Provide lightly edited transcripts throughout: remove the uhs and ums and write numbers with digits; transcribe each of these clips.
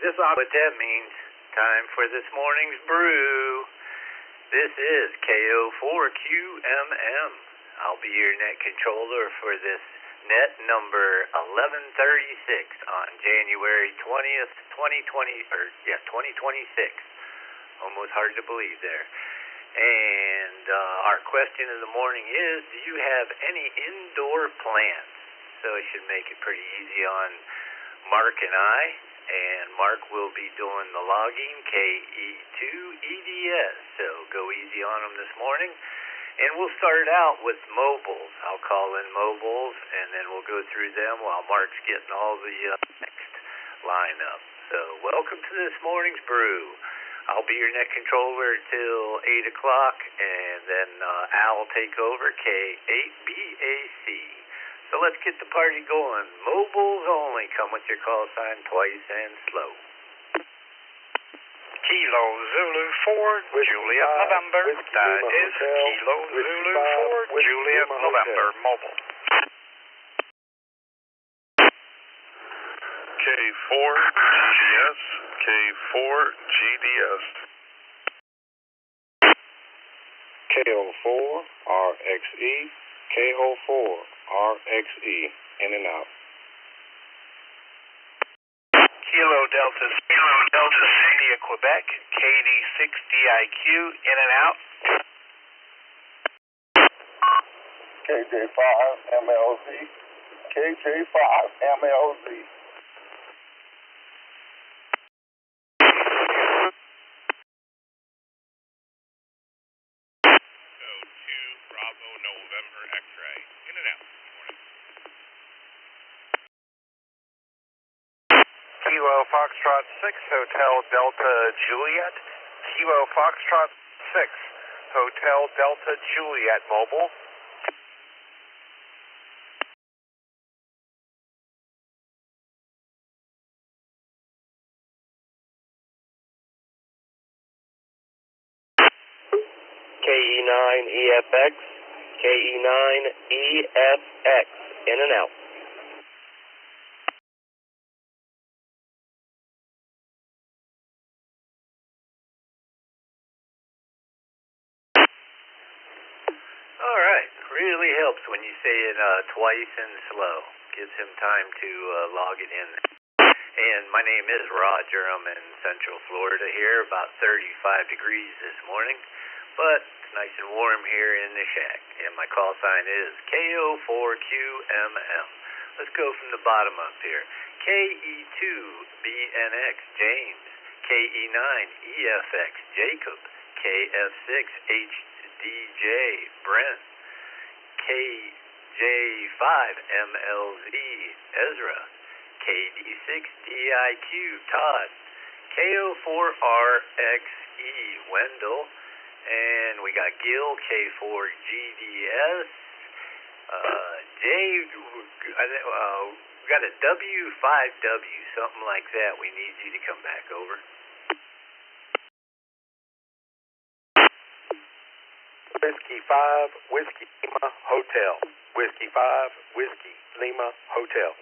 This is what that means. Time for this morning's brew. This is KO4QMM. I'll be your net controller for this net number 1136 on January 20th, 2026. Almost hard to believe there. And our question of the morning is, do you have any indoor plants? So it should make it pretty easy on Mark and I. And Mark will be doing the logging, KE2EDS. So go easy on them this morning. And we'll start out with mobiles. I'll call in mobiles, and then we'll go through them while Mark's getting all the next lineup. So welcome to this morning's brew. I'll be your net controller till 8 o'clock, and then Al will take over, K8BAC. So let's get the party going. Mobiles only. Come with your call sign twice and slow. Kilo Zulu 4, Juliet November. That is Kilo Zulu 4, Juliet November, mobile. K4 GDS, K4 GDS. KO4 RXE, KO4 RXE, in and out. Kilo Delta India Quebec, KD6DIQ, in and out. KJ5MLZ, KJ5MLZ. Bravo November X-ray, in and out. Kilo Foxtrot 6, Hotel Delta Juliet. Kilo Foxtrot 6, Hotel Delta Juliet, mobile. KE9EFX, KE9EFX, in and out. All right. Really helps when you say it twice and slow. Gives him time to log it in. And my name is Roger. I'm in Central Florida here, about 35 degrees this morning. But it's nice and warm here in the shack. And my call sign is KO4QMM. Let's go from the bottom up here. KE2BNX James. KE9EFX Jacob. KF6HDJ Brent. KJ5MLZ Ezra. KD6DIQ Todd. KO4RXE Wendell. And we got Gil, K4GDS. We got a W5W, something like that. We need you to come back over. Whiskey 5, Whiskey Lima Hotel. Whiskey 5, Whiskey Lima Hotel.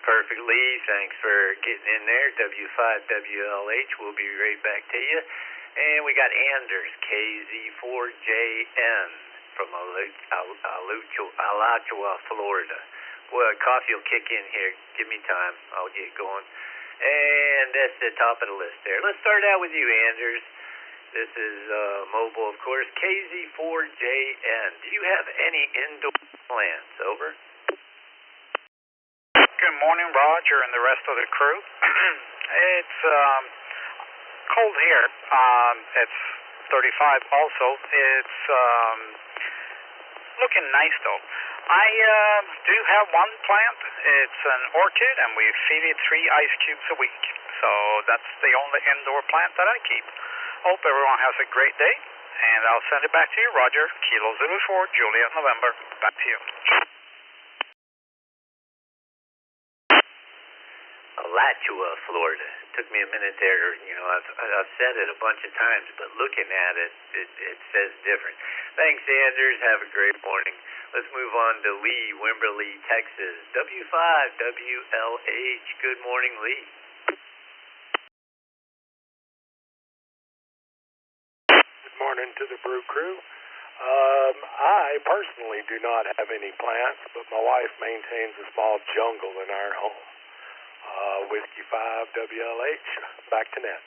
Perfectly. Thanks for getting in there. W5WLH. We'll be right back to you. And we got Anders, KZ4JN from Alachua, Florida. Well, coffee will kick in here. Give me time. I'll get going. And that's the top of the list there. Let's start out with you, Anders. This is mobile, of course. KZ4JN. Do you have any indoor plants? Over. Good morning, Roger, and the rest of the crew. It's cold here. It's 35 also. It's looking nice, though. I do have one plant. It's an orchid, and we feed it 3 ice cubes a week. So that's the only indoor plant that I keep. Hope everyone has a great day, and I'll send it back to you, Roger. Kilo Zulu 4, Juliet November. Back to you. Alachua, Florida. took me a minute there. I've said it a bunch of times, but looking at it, it says different. Thanks, Anders. Have a great morning. Let's move on to Lee, Wimberley, Texas. W5WLH. Good morning, Lee. Good morning to the Brew crew. I personally do not have any plants, but my wife maintains a small jungle in our home. Whiskey 5 WLH, back to net.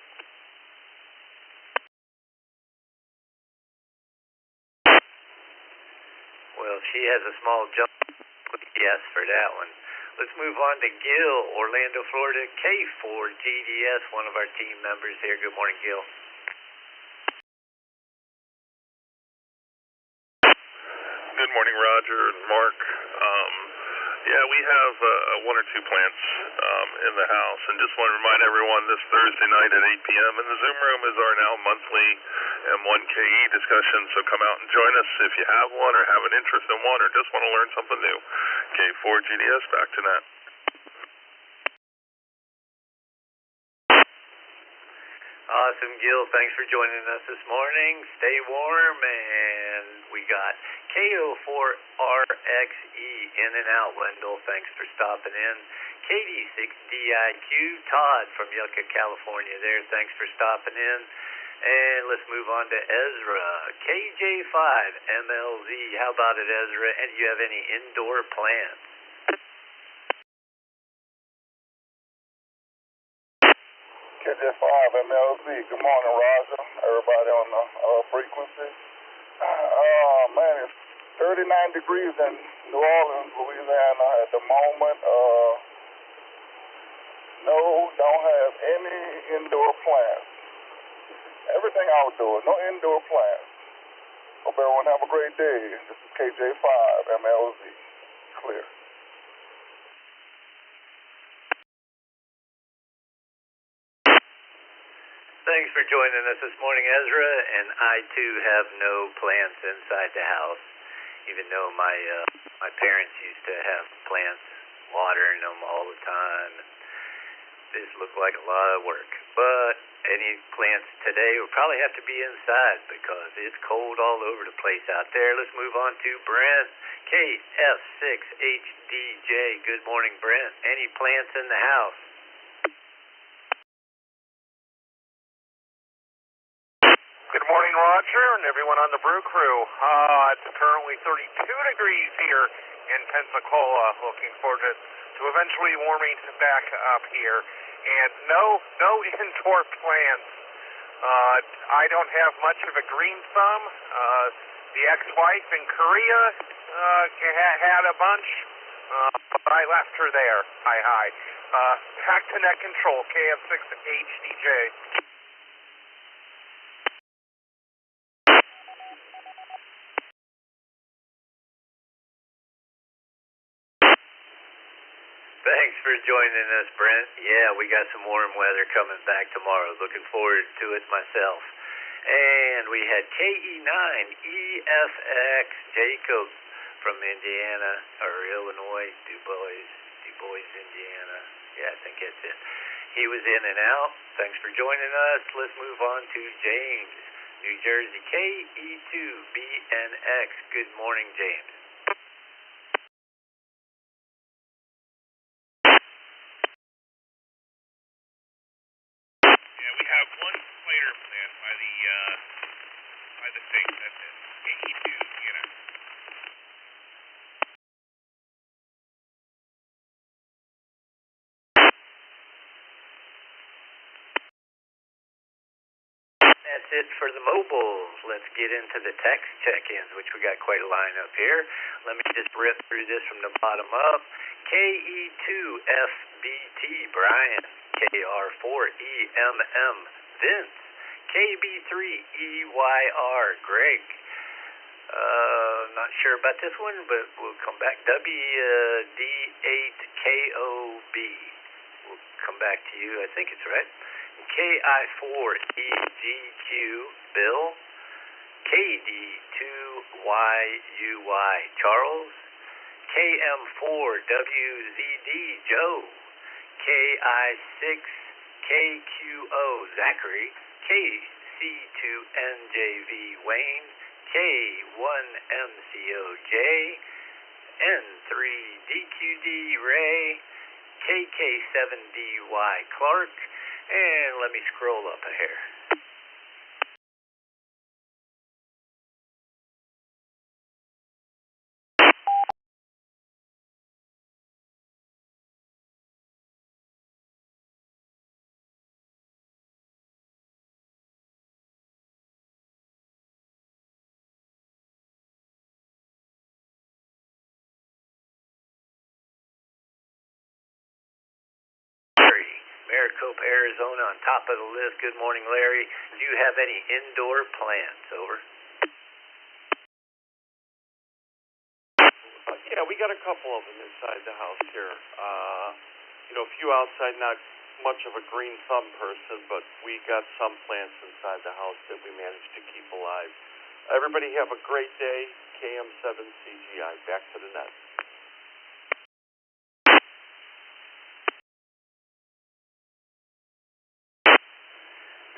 Well, she has a small jungle. Yes, for that one. Let's move on to Gil, Orlando, Florida. K4GDS, one of our team members here. Good morning, Gil. Good morning, Roger and Mark. Yeah, we have one or two plants in the house, and just want to remind everyone this Thursday night at 8 p.m. in the Zoom room is our now monthly M1KE discussion, so come out and join us if you have one or have an interest in one or just want to learn something new. K4GDS, back to net. Awesome, Gil. Thanks for joining us this morning. Stay warm, and we got KO4RXE in and out, Wendell. Thanks for stopping in. KD6DIQ, Todd from Yucca, California there. Thanks for stopping in. And let's move on to Ezra. KJ5MLZ. How about it, Ezra? And do you have any indoor plants? KJ5MLZ. Good morning, Roger. Everybody on the frequency. Man, it's 39 degrees in New Orleans, Louisiana at the moment. No, don't have any indoor plants. Everything outdoor, no indoor plants. Hope everyone have a great day. This is KJ5MLZ. Clear. Thanks for joining us this morning, Ezra. And I too have no plants inside the house, even though my parents used to have plants, watering them all the time. This looked like a lot of work. But any plants today will probably have to be inside because it's cold all over the place out there. Let's move on to Brent, KF6HDJ. Good morning, Brent. Any plants in the house? Good morning, Roger, and everyone on the Brew crew. It's currently 32 degrees here in Pensacola. Looking forward to eventually warming back up here. And no indoor plants. I don't have much of a green thumb. The ex-wife in Korea had a bunch, but I left her there. Hi. Back to net control, KF6HDJ. Thanks for joining us, Brent. Yeah, we got some warm weather coming back tomorrow. Looking forward to it myself. And we had KE9EFX Jacob from Indiana, or Illinois, Du Bois, Indiana. Yeah, I think that's it. He was in and out. Thanks for joining us. Let's move on to James, New Jersey, KE2BNX. Good morning, James. We have one spider plant by the sink. That's it. KE2, That's it for the mobiles. Let's get into the text check-ins, which we got quite a lineup here. Let me just rip through this from the bottom up. KE2FBT Brian, KR4EMM Vince, KB3EYR Greg. Not sure about this one, but we'll come back. WD8KOB. We'll come back to you. I think it's right. KI4EGQ Bill, KD2YUY Charles, KM4WZD Joe, KI6 KQO Zachary, KC2NJV Wayne, K1MCOJ, N3DQD Ray, KK7DY Clark, and let me scroll up a hair. Maricopa, Arizona on top of the list. Good morning, Larry. Do you have any indoor plants? Over. Yeah, we got a couple of them inside the house here. A few outside, not much of a green thumb person, but we got some plants inside the house that we managed to keep alive. Everybody have a great day. KM7CGI, back to the net.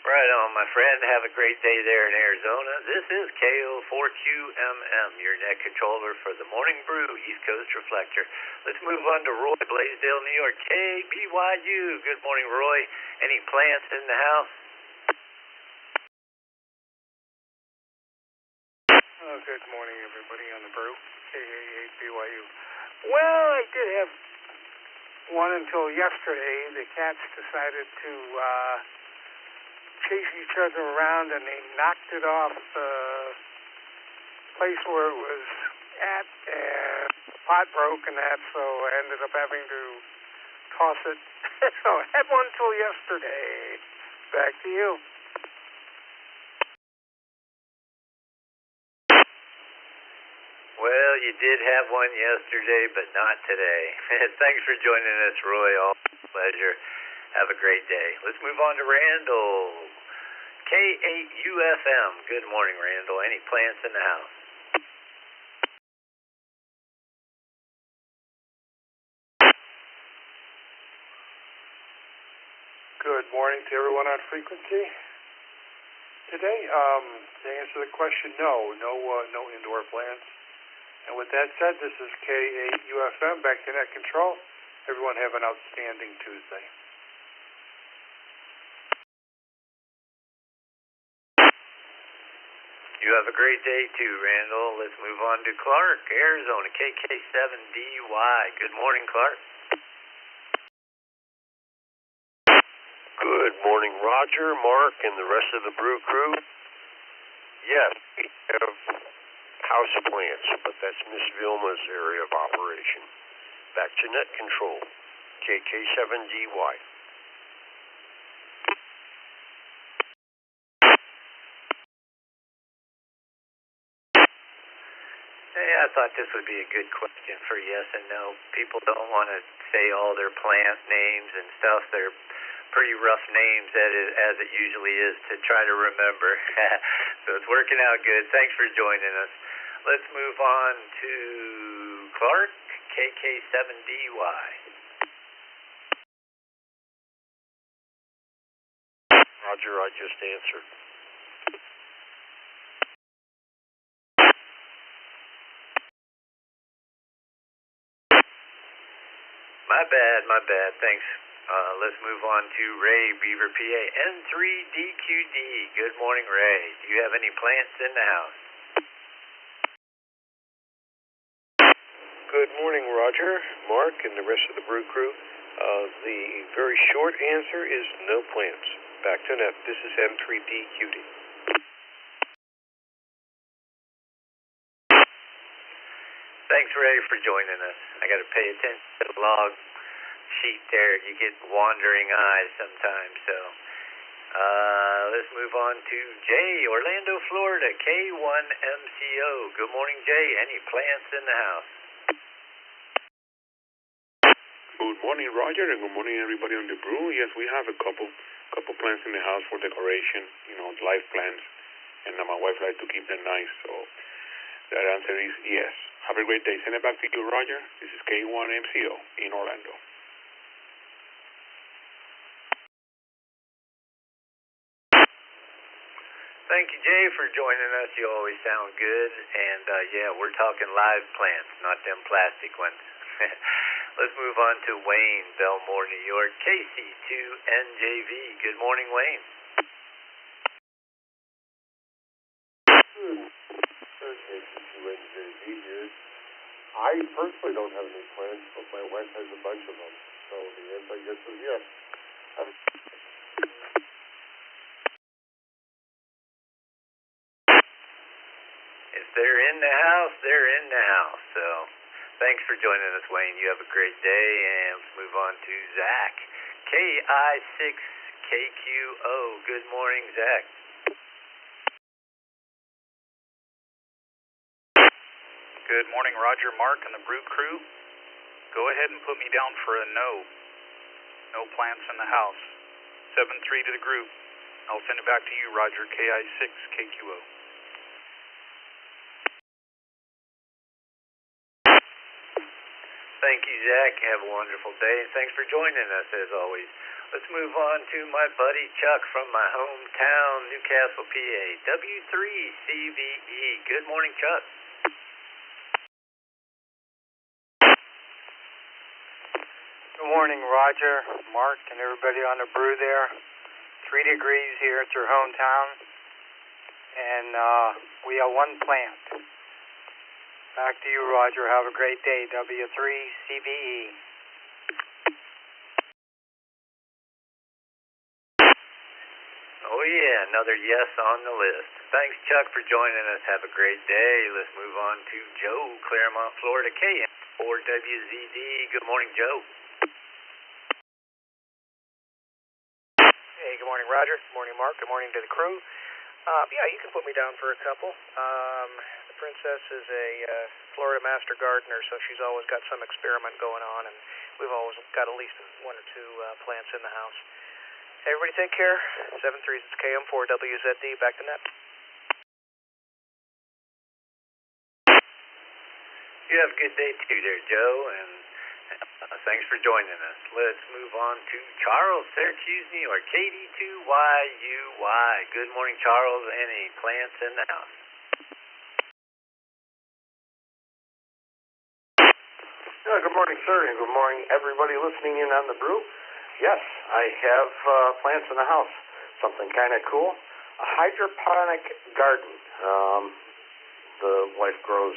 Right on, my friend. Have a great day there in Arizona. This is KO4QMM, your net controller for the Morning Brew East Coast Reflector. Let's move on to Roy, Blaisdell, New York. KBYU. Good morning, Roy. Any plants in the house? Good morning, everybody on the Brew, KA8BYU. Well, I did have one until yesterday. The cats decided to chase each other around, and they knocked it off the place where it was at, and the pot broke and that, so I ended up having to toss it. So I had one till yesterday. Back to you. Well, you did have one yesterday, but not today. Thanks for joining us, Roy. All pleasure. Have a great day. Let's move on to Randall. K8UFM. Good morning, Randall. Any plants in the house? Good morning to everyone on frequency. Today, to answer the question, no indoor plants. And with that said, this is K8UFM, back to net control. Everyone have an outstanding Tuesday. You have a great day too, Randall. Let's move on to Clark, Arizona, KK7DY. Good morning, Clark. Good morning, Roger, Mark, and the rest of the Brew crew. Yes, we have house plants, but that's Miss Vilma's area of operation. Back to net control, KK7DY. Hey, I thought this would be a good question for yes and no. People don't want to say all their plant names and stuff. They're pretty rough names as it usually is to try to remember. So it's working out good. Thanks for joining us. Let's move on to Clark, KK7DY. Roger, I just answered. My bad. Thanks. Let's move on to Ray, Beaver, PA. N3DQD. Good morning, Ray. Do you have any plants in the house? Good morning, Roger, Mark, and the rest of the Brew crew. The very short answer is no plants. Back to net. This is N3DQD. Thanks, Ray, for joining us. I got to pay attention to the log sheet there. You get wandering eyes sometimes. So let's move on to Jay, Orlando, Florida, K1MCO. Good morning, Jay. Any plants in the house? Good morning, Roger, and good morning, everybody on the Brew. Yes, we have a couple plants in the house for decoration, live plants, and my wife likes to keep them nice, so that answer is yes. Have a great day. Send it back to you, Roger. This is K1MCO in Orlando. Thank you, Jay, for joining us. You always sound good. And, yeah, we're talking live plants, not them plastic ones. Let's move on to Wayne, Belmore, New York, KC2NJV. Good morning, Wayne. KC2NJV here. I personally don't have any plans, but my wife has a bunch of them. So the answer, I guess, is yes. If they're in the house, they're in the house. So thanks for joining us, Wayne. You have a great day. And let's move on to Zach, KI6KQO. Good morning, Zach. Good morning, Roger, Mark, and the Brew crew. Go ahead and put me down for a no. No plants in the house. 7-3 to the group. I'll send it back to you, Roger, KI6KQO. Thank you, Zach. Have a wonderful day, and thanks for joining us, as always. Let's move on to my buddy Chuck from my hometown, Newcastle, PA, W3CVE. Good morning, Chuck. Good morning, Roger, Mark, and everybody on the Brew there. 3 degrees here at your hometown, and we have one plant. Back to you, Roger. Have a great day. W3CVE. Oh, yeah, another yes on the list. Thanks, Chuck, for joining us. Have a great day. Let's move on to Joe, Claremont, Florida, KM4WZD. Good morning, Joe. Hey, good morning, Roger. Good morning, Mark. Good morning to the crew. Yeah, you can put me down for a couple. The Princess is a Florida master gardener, so she's always got some experiment going on, and we've always got at least 1 or 2 plants in the house. Everybody take care. 7-3, it's KM4WZD. Back to net. You have a good day too there, Joe, and thanks for joining us. Let's move on to Charles, Syracuse, New York, KD2YUY. Good morning, Charles. Any plants in the house? Good morning, sir, and good morning, everybody listening in on the Brew. Yes, I have plants in the house. Something kind of cool. A hydroponic garden. The wife grows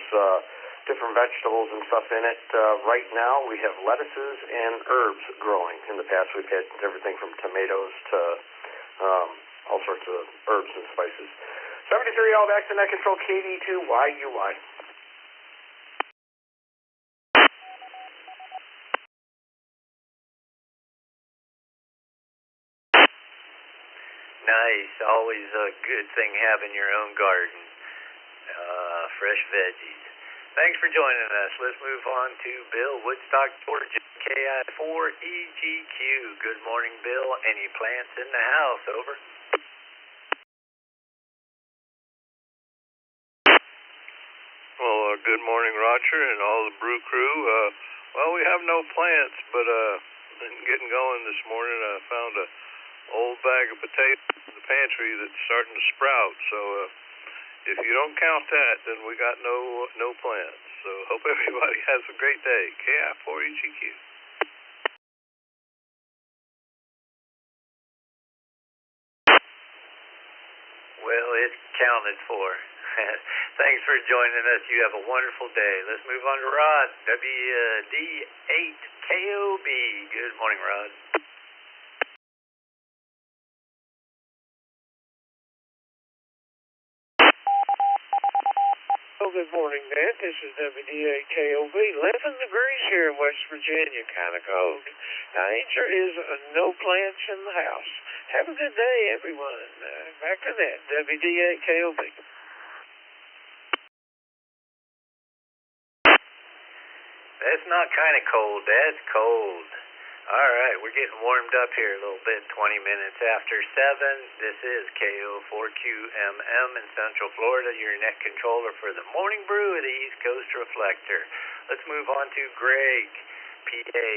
different vegetables and stuff in it. Right now, we have lettuces and herbs growing. In the past, we've had everything from tomatoes to all sorts of herbs and spices. 73, all back to net control, KD2YUY. Nice. Always a good thing having your own garden. Fresh veggies. Thanks for joining us. Let's move on to Bill, Woodstock, Georgia, KI4EGQ. Good morning, Bill. Any plants in the house? Over. Well, good morning, Roger, and all the Brew crew. Well, we have no plants, but getting going this morning, I found a old bag of potatoes in the pantry that's starting to sprout. So if you don't count that, then we got no plants. So hope everybody has a great day. KI4EGQ. Well, it's counted for. Thanks for joining us. You have a wonderful day. Let's move on to Rod, WD8KOB. Good morning, Rod. Well, good morning, Nat. This is WD8KOB. 11 degrees here in West Virginia, kind of cold. The answer is no plants in the house. Have a good day, everyone. Back to that, WD8KOB. That's not kind of cold. That's cold. All right, we're getting warmed up here a little bit. 20 minutes after 7. This is KO4QMM in Central Florida, your net controller for the morning brew of the East Coast Reflector. Let's move on to Greg, PA,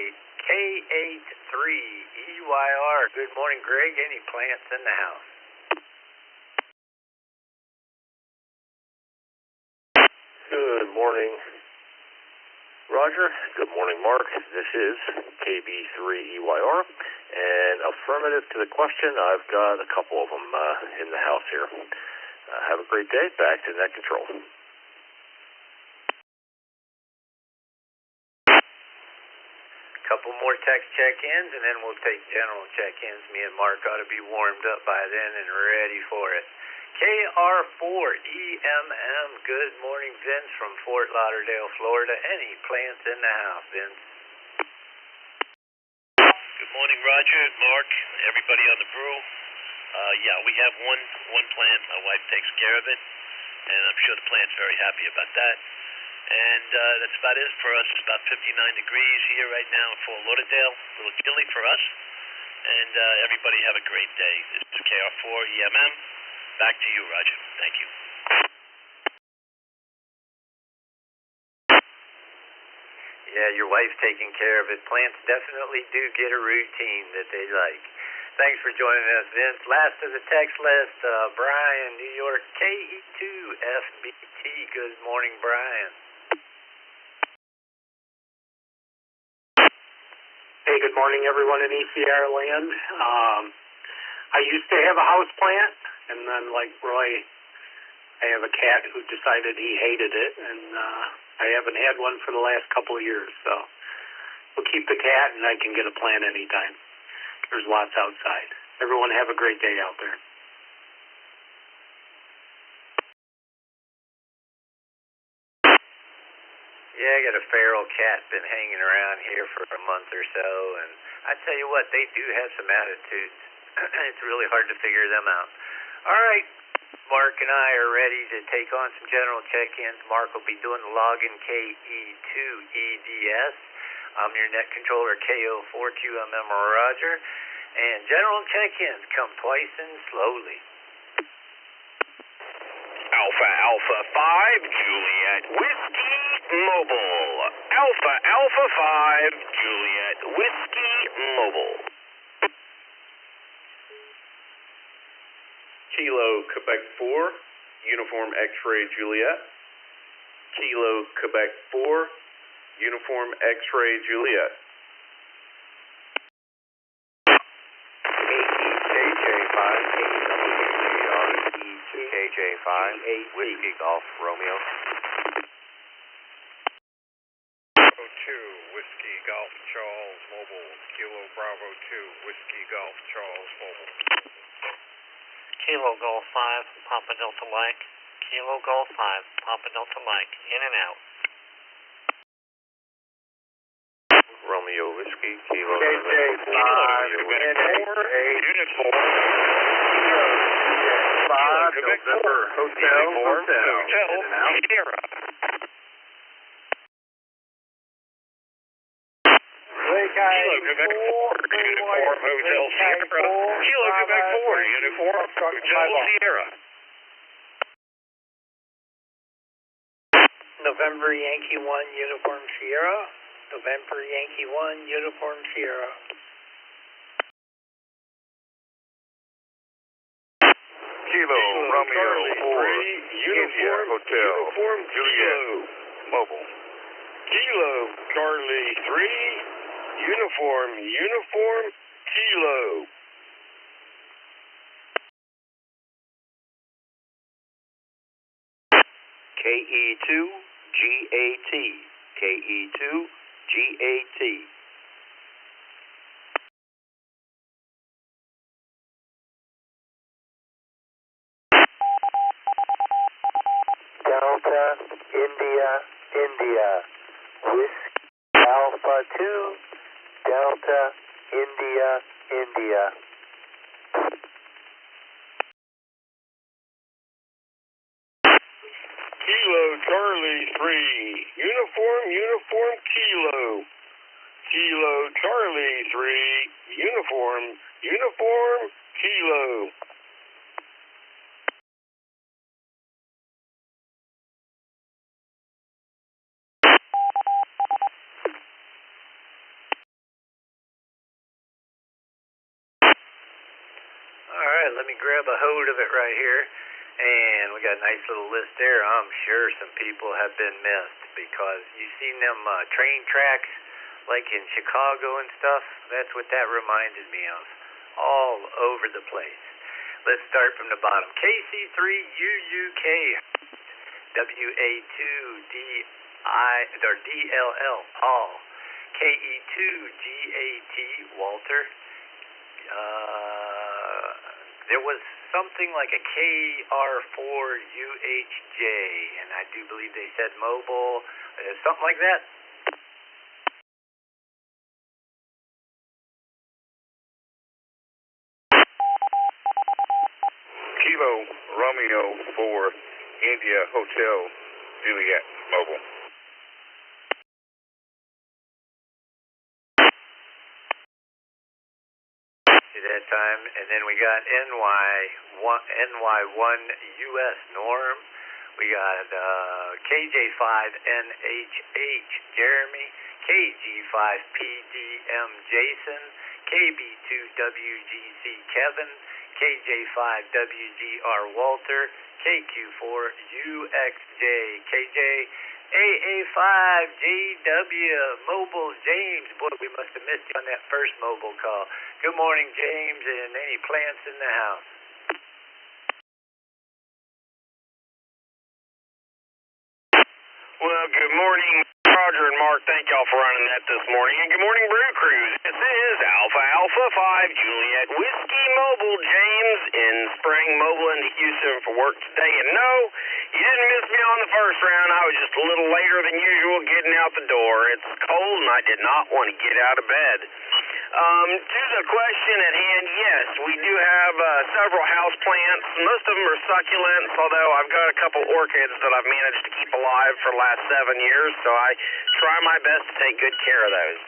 K83EYR. Good morning, Greg. Any plants in the house? morning, Roger. Good morning, Mark. This is KB3EYR. And affirmative to the question, I've got a couple of them in the house here. Have a great day. Back to net control. Couple more text check-ins, and then we'll take general check-ins. Me and Mark ought to be warmed up by then and ready for it. KR4EMM, good morning, Vince from Fort Lauderdale, Florida. Any plants in the house, Vince? Good morning, Roger, Mark, everybody on the brew. Yeah, we have one plant. My wife takes care of it, and I'm sure the plant's very happy about that. And that's about it for us. It's about 59 degrees here right now in Fort Lauderdale. A little chilly for us. And everybody have a great day. This is KR4EMM. Back to you, Roger. Thank you. Yeah, your wife's taking care of it. Plants definitely do get a routine that they like. Thanks for joining us, Vince. Last of the text list, Brian, New York, KE2FBT. Good morning, Brian. Hey, good morning, everyone in ECR land. I used to have a house plant, and then, like Roy, I have a cat who decided he hated it, and I haven't had one for the last couple of years, so we'll keep the cat, and I can get a plant anytime. There's lots outside. Everyone have a great day out there. Yeah, I got a feral cat been hanging around here for a month or so, and I tell you what, they do have some attitudes. It's really hard to figure them out. All right, Mark and I are ready to take on some general check-ins. Mark will be doing the login KE2EDS. I'm your net controller KO4QMM Roger, and general check-ins come twice and slowly. Alpha Alpha 5 Juliet Whiskey Mobile. Alpha Alpha 5 Juliet Whiskey Mobile. Kilo Quebec 4 Uniform X-Ray Juliet. Kilo Quebec 4 Uniform X-Ray Juliet. KJ5 Whiskey Golf Romeo. Bravo 2 Whiskey Golf Charles Mobile. Kilo Bravo 2 Whiskey Golf Charles Mobile. Kilo Golf 5 Papa Delta Mike. Kilo Golf 5 Papa Delta Mike. In and out. Romeo Whiskey Kilo. KJ5 Quebec 4 Unit 4. November Hotel Sierra. Kilo Quebec 4 Uniform Hotel Sierra. Kilo Quebec 4 Uniform Hotel Sierra. November Yankee 1 Uniform Sierra. November Yankee 1 Uniform Sierra. Kilo Romeo 4 Uniform Hotel Juliet Mobile. Kilo Charlie 3 Uniform Kilo. KE2 GAT. KE2 GAT. Delta India India Whiskey Alpha 2 Delta India India. Kilo Charlie 3 Uniform Kilo. Kilo Charlie 3 Uniform Kilo. All right, let me grab a hold of it right here. And we got a nice little list there. I'm sure some people have been missed because you've seen them train tracks like in Chicago and stuff. That's what that reminded me of. All over the place. Let's start from the bottom. KC3UUK WA2DLL Paul. KE2GAT Walter. There was something like a KR4UHJ, and I do believe they said mobile, something like that. Kilo Romeo 4 India Hotel Juliet Mobile. That time, and then we got NY1 US Norm. We got KJ5NHH Jeremy, KG5PDM Jason, KB2WGC Kevin, KJ5WGR Walter, KQ4UXJ KJ, AA5JW Mobile James. Boy, we must have missed you on that first mobile call. Good morning, James, and any plants in the house? Well, good morning, Roger and Mark. Thank y'all for running that this morning. And good morning, Brew Crew. This is Alpha 5 Juliet Whiskey Mobile James in Spring Mobile into Houston for work today. And no, you didn't miss me on the first round. I was just a little later than usual getting out the door. It's cold and I did not want to get out of bed. To the question at hand, yes, we do have several house plants. Most of them are succulents, although I've got a couple orchids that I've managed to keep alive for the last 7 years, so I try my best to take good care of those.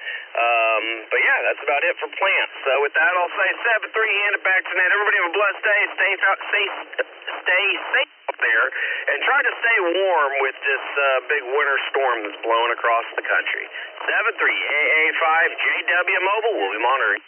But yeah, that's about it for plants. So with that, I'll say 7-3, hand it back to Ned. Everybody have a blessed day. Stay safe out there, and try to stay warm with this big winter storm that's blowing across the country. 7-3, AA5JW Mobile. We'll be monitoring.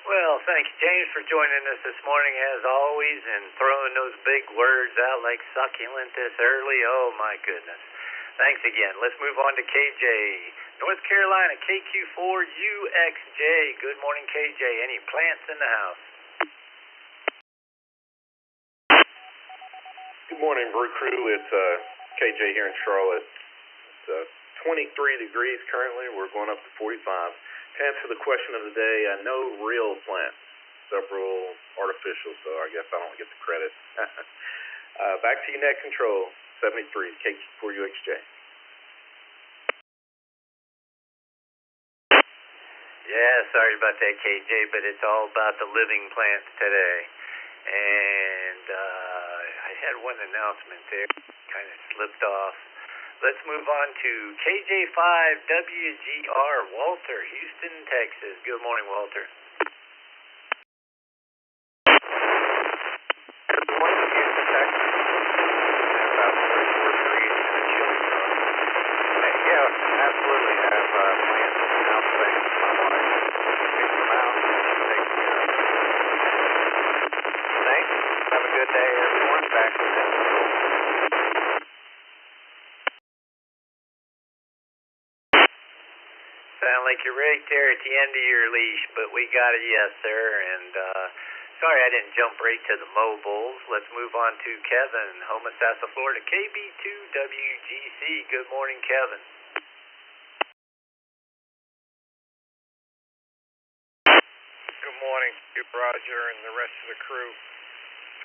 Well, thank you, James, for joining us this morning, as always, and throwing those big words out like succulent this early. Oh, my goodness. Thanks again. Let's move on to KJ. North Carolina, KQ4UXJ. Good morning, KJ. Any plants in the house? Good morning, Brew Crew. It's KJ here in Charlotte. It's 23 degrees currently. We're going up to 45. To answer the question of the day, no real plants, several artificial, so I guess I don't get the credit. Back to you, net control, 73, KQ4UXJ. Yeah, sorry about that, KJ, but it's all about the living plants today. And I had one announcement there, kind of slipped off. Let's move on to KJ5WGR Walter, Houston, Texas. Good morning, Walter. Good morning, Houston, Texas. About 34 degrees and a chilly zone. And yeah, absolutely have plants in the house. Thanks to my wife. Pick them out and take care of them. Thanks. Have a good day, everyone. Back to the Sound like you're right there at the end of your leash, but we got a yes, sir. And sorry I didn't jump right to the mobiles. Let's move on to Kevin, Homosassa, Florida, KB2WGC. Good morning, Kevin. Good morning, Roger and the rest of the crew.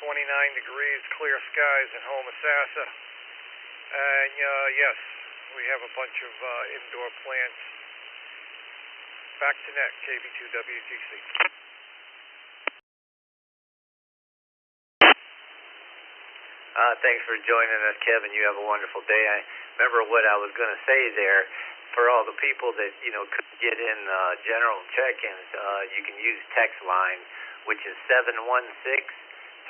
29 degrees, clear skies in Homosassa. And yes, we have a bunch of indoor plants. Back to net, KB2WGC. Thanks for joining us, Kevin. You have a wonderful day. I remember what I was going to say there. For all the people that, couldn't get in general check-ins, you can use text line, which is 716-317-9050.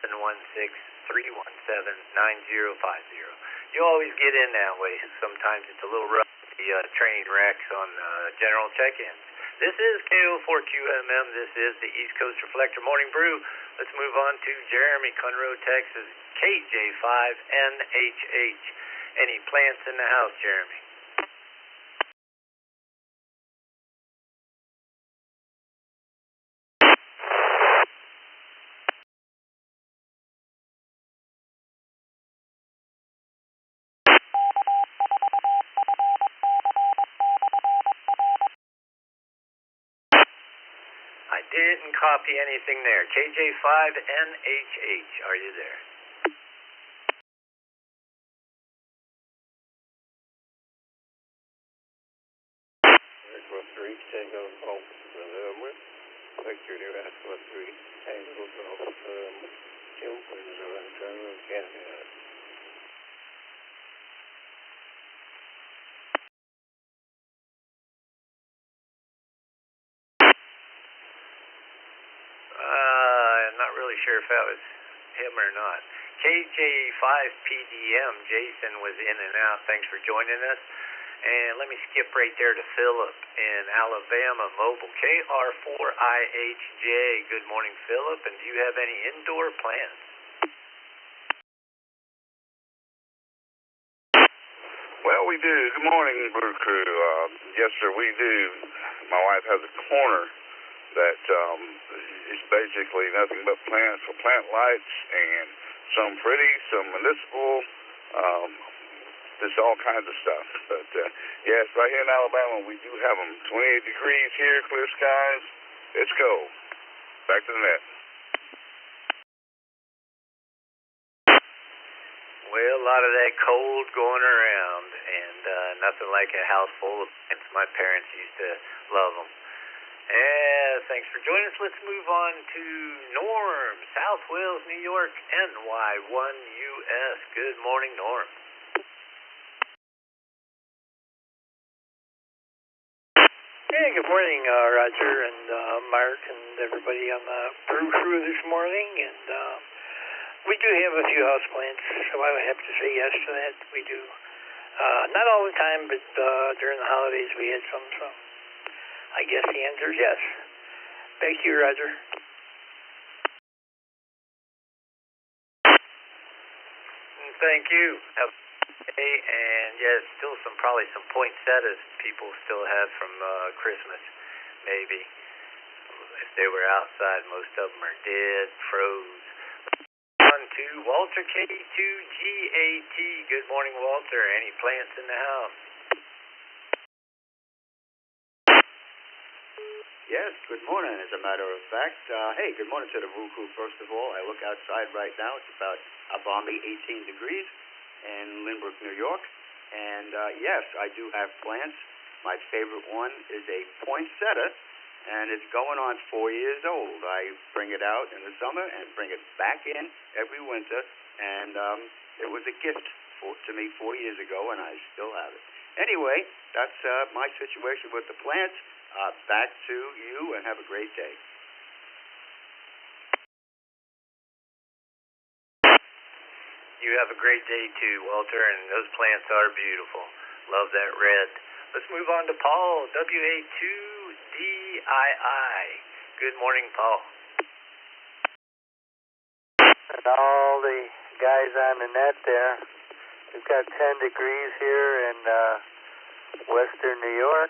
716-317-9050. You always get in that way. Sometimes it's a little rough to the train wrecks on general check-ins. This is KO4QMM. This is the East Coast Reflector Morning Brew. Let's move on to Jeremy, Conroe, Texas, KJ5NHH. Any plants in the house, Jeremy? I didn't copy anything there. KJ5NHH, are you there? Echo 3, Tango Golf, Victor, New Echo 3, Tango Golf, Jim Windsor, and Tango Canada. I'm not really sure if that was him or not. KJ5PDM, Jason was in and out. Thanks for joining us. And let me skip right there to Philip in Alabama, Mobile, KR4IHJ. Good morning, Philip. And do you have any indoor plants? Well, we do. Good morning, Brew Crew. Yes, sir, we do. My wife has a corner that is basically nothing but plants for plant lights, and some pretty, some municipal, just all kinds of stuff. But yes, right here in Alabama, we do have them. 28 degrees here, clear skies. It's cold. Back to the net. Well, a lot of that cold going around, and nothing like a house full of plants. My parents used to love them. Thanks for joining us. Let's move on to Norm, South Wales, New York, NY1US. Good morning, Norm. Hey, good morning, Roger and Mark and everybody on the Brew Crew this morning. And we do have a few houseplants, so I would have to say yes to that. We do. Not all the time, but during the holidays we had some, so I guess the answer is yes. Back to you, Roger. Thank you. And yes, still probably some poinsettias people still have from Christmas, maybe. If they were outside, most of them are dead, froze. On to Walter K2GAT. Good morning, Walter. Any plants in the house? Yes, good morning, as a matter of fact. Hey, good morning to the Brew Crew, first of all. I look outside right now. It's about a balmy 18 degrees in Lynbrook, New York. And yes, I do have plants. My favorite one is a poinsettia, and it's going on 4 years old. I bring it out in the summer and bring it back in every winter, and it was a gift to me 4 years ago, and I still have it. Anyway, that's my situation with the plants. Back to you, and have a great day. You have a great day too, Walter, and those plants are beautiful. Love that red. Let's move on to Paul, WA2DII. Good morning, Paul. And all the guys on the net there. We've got 10 degrees here in western New York,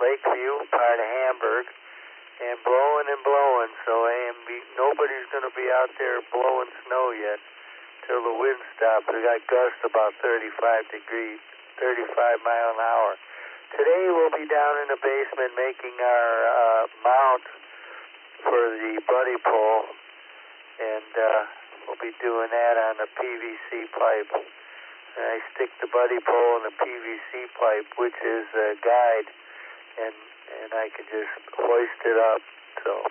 Lakeview, part of Hamburg, and blowing, so nobody's going to be out there blowing snow yet till the wind stops. We got gusts about 35 mile an hour. Today we'll be down in the basement making our mount for the buddy pole, and we'll be doing that on the PVC pipe. And I stick the buddy pole in the PVC pipe, which is a guide, and I can just hoist it up. So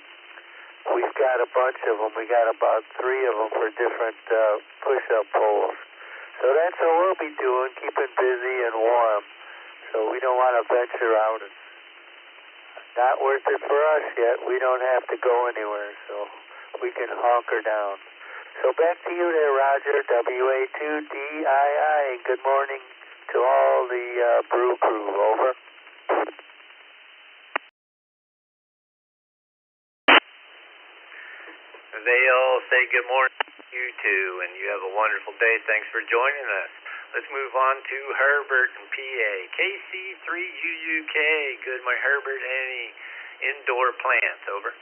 we've got a bunch of them. We got about 3 of them for different push-up poles. So that's what we'll be doing, keeping busy and warm. So we don't want to venture out. It's not worth it for us yet. We don't have to go anywhere, so we can hunker down. So back to you there, Roger, WA2DII. Good morning to all the Brew crew, over. They all say good morning to you too, and you have a wonderful day. Thanks for joining us. Let's move on to Herbert in PA. KC3UUK. Good morning, Herbert. Any indoor plants? Over.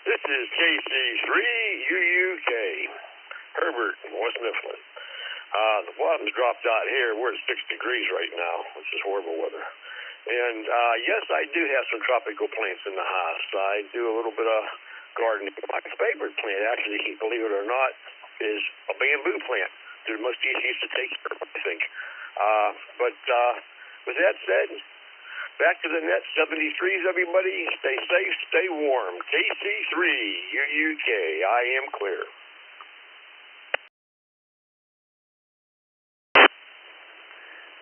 This is KC3UUK. Herbert in West Mifflin. The bottom's dropped out here. We're at 6 degrees right now, which is horrible weather. And yes, I do have some tropical plants in the house. I do a little bit of gardening. My favorite plant, actually, believe it or not, is a bamboo plant. They're the most easiest to take care of, I think. But with that said, back to the net, 73s, everybody. Stay safe, stay warm. KC3UUK, I am clear.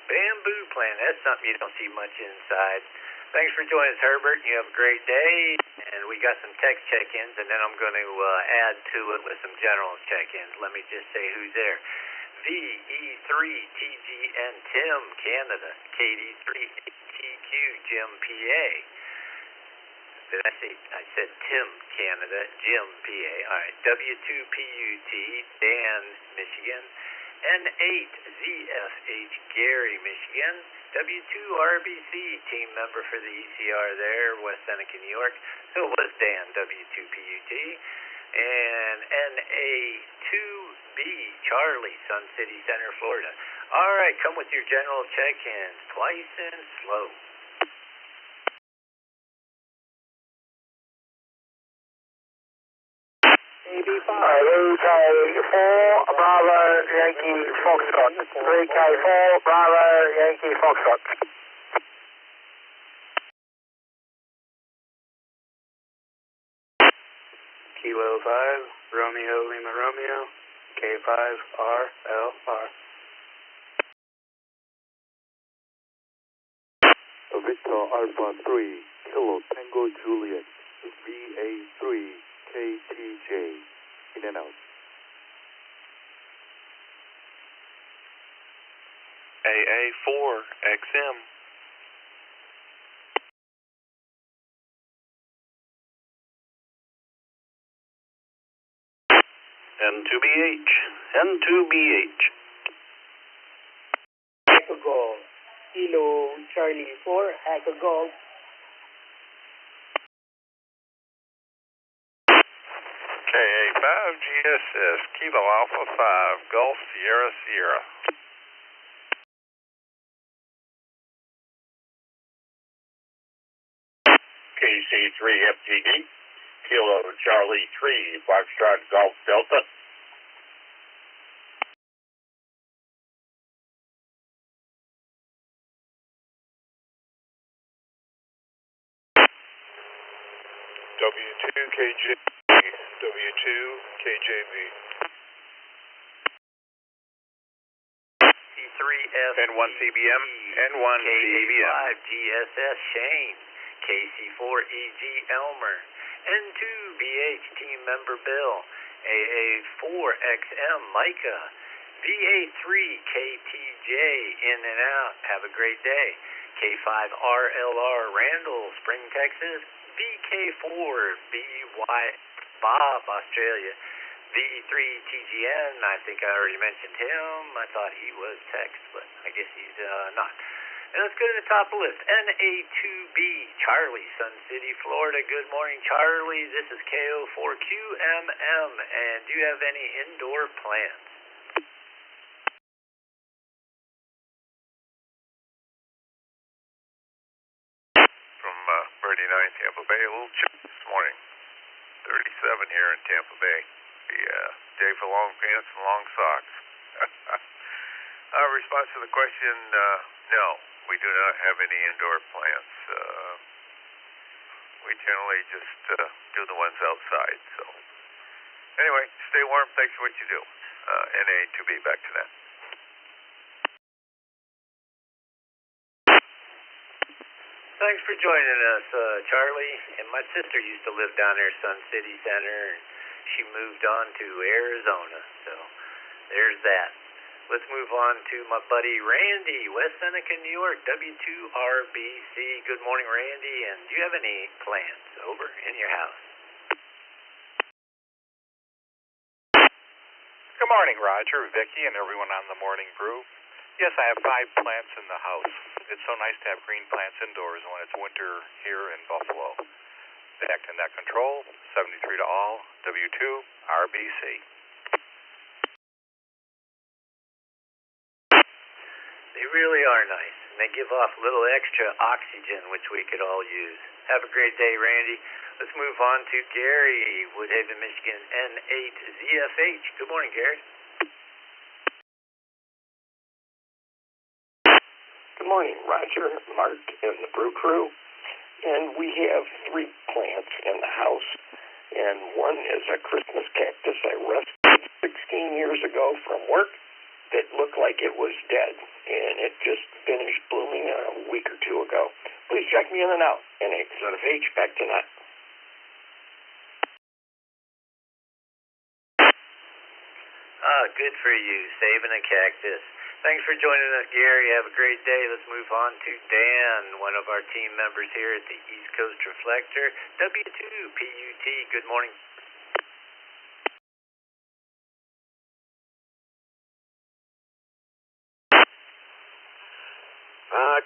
Bamboo plant. That's something you don't see much inside. Thanks for joining us, Herbert. You have a great day. And we got some text check-ins, and then I'm going to add to it with some general check-ins. Let me just say who's there. VE3TGN Tim, Canada. KD3TQ Jim, PA. Did I say? I said Tim, Canada. Jim, PA. All right. W2PUT, Dan, Michigan. N8ZFH, Gary, Michigan. W2RBC, team member for the ECR there, West Seneca, New York. So was Dan, W2PUT. And NA2B, Charlie, Sun City Center, Florida. All right, come with your general check-ins, twice and slow. AB5. 3K4, Bravo, Yankee, Foxtrot. 3K4, Bravo, Yankee, Foxtrot. Kilo 5, Romeo, Lima, Romeo, K5RLR. Victor Alpha 3, Kilo Tango Juliet, VA3, KTJ, in and out. AA4XM. N2BH, N2BH. Hacker Golf. Kilo Charlie 4, Hacker Golf. KA5 GSS, Kilo Alpha 5, Gulf Sierra Sierra. KC3 FTD, Kilo Charlie 3, Foxtrot Golf Delta. W2KJ, W2KJB. C3F N1CBM, N1CBM. K85GSS Shane, KC4EG Elmer, N2BH team member Bill, AA4XM Micah, VA3KTJ in and out. Have a great day. K5RLR Randall, Spring, Texas. VK4BY Bob, Australia. VE3TGN, I think I already mentioned him. I thought he was text, but I guess he's not. And let's go to the top of the list. NA2B, Charlie, Sun City, Florida. Good morning, Charlie. This is KO4QMM. And do you have any indoor plants? From Birdie 9, Tampa Bay. A little chilly this morning. 37 here in Tampa Bay. Day for long pants and long socks. Response to the question, no, we do not have any indoor plants. We generally just do the ones outside. So anyway, stay warm. Thanks for what you do. NA2B, back to that. Thanks for joining us, Charlie. And my sister used to live down there, Sun City Center. And she moved on to Arizona. So there's that. Let's move on to my buddy Randy, West Seneca, New York, W2RBC. Good morning, Randy. And do you have any plants over in your house? Good morning, Roger, Vicky, and everyone on the Morning Brew. Yes, I have 5 plants in the house. It's so nice to have green plants indoors when it's winter here in Buffalo. Back to net control, 73 to all, W2RBC. They really are nice, and they give off a little extra oxygen, which we could all use. Have a great day, Randy. Let's move on to Gary, Woodhaven, Michigan, N8ZFH. Good morning, Gary. Good morning, Roger, Mark, and the Brew Crew. And we have 3 plants in the house, and one is a Christmas cactus I rescued 16 years ago from work that looked like it was dead, and it just finished blooming a week or 2 ago. Please check me in and out. N8ZFH, back to net. Good for you, saving a cactus. Thanks for joining us, Gary. Have a great day. Let's move on to Dan, one of our team members here at the East Coast Reflector, W2PUT. Good morning.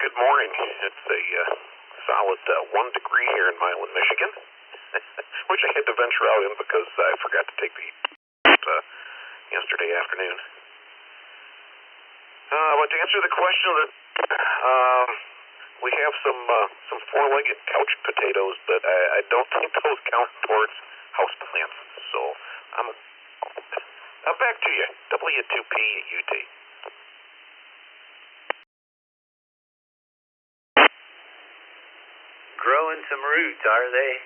Good morning. It's a solid 1 degree here in Milan, Michigan, which I had to venture out in because I forgot to take the yesterday afternoon. But to answer the question, we have some 4-legged couch potatoes, but I don't think those count towards house plants. So I'm back to you. W2PUT. Growing some roots, are they?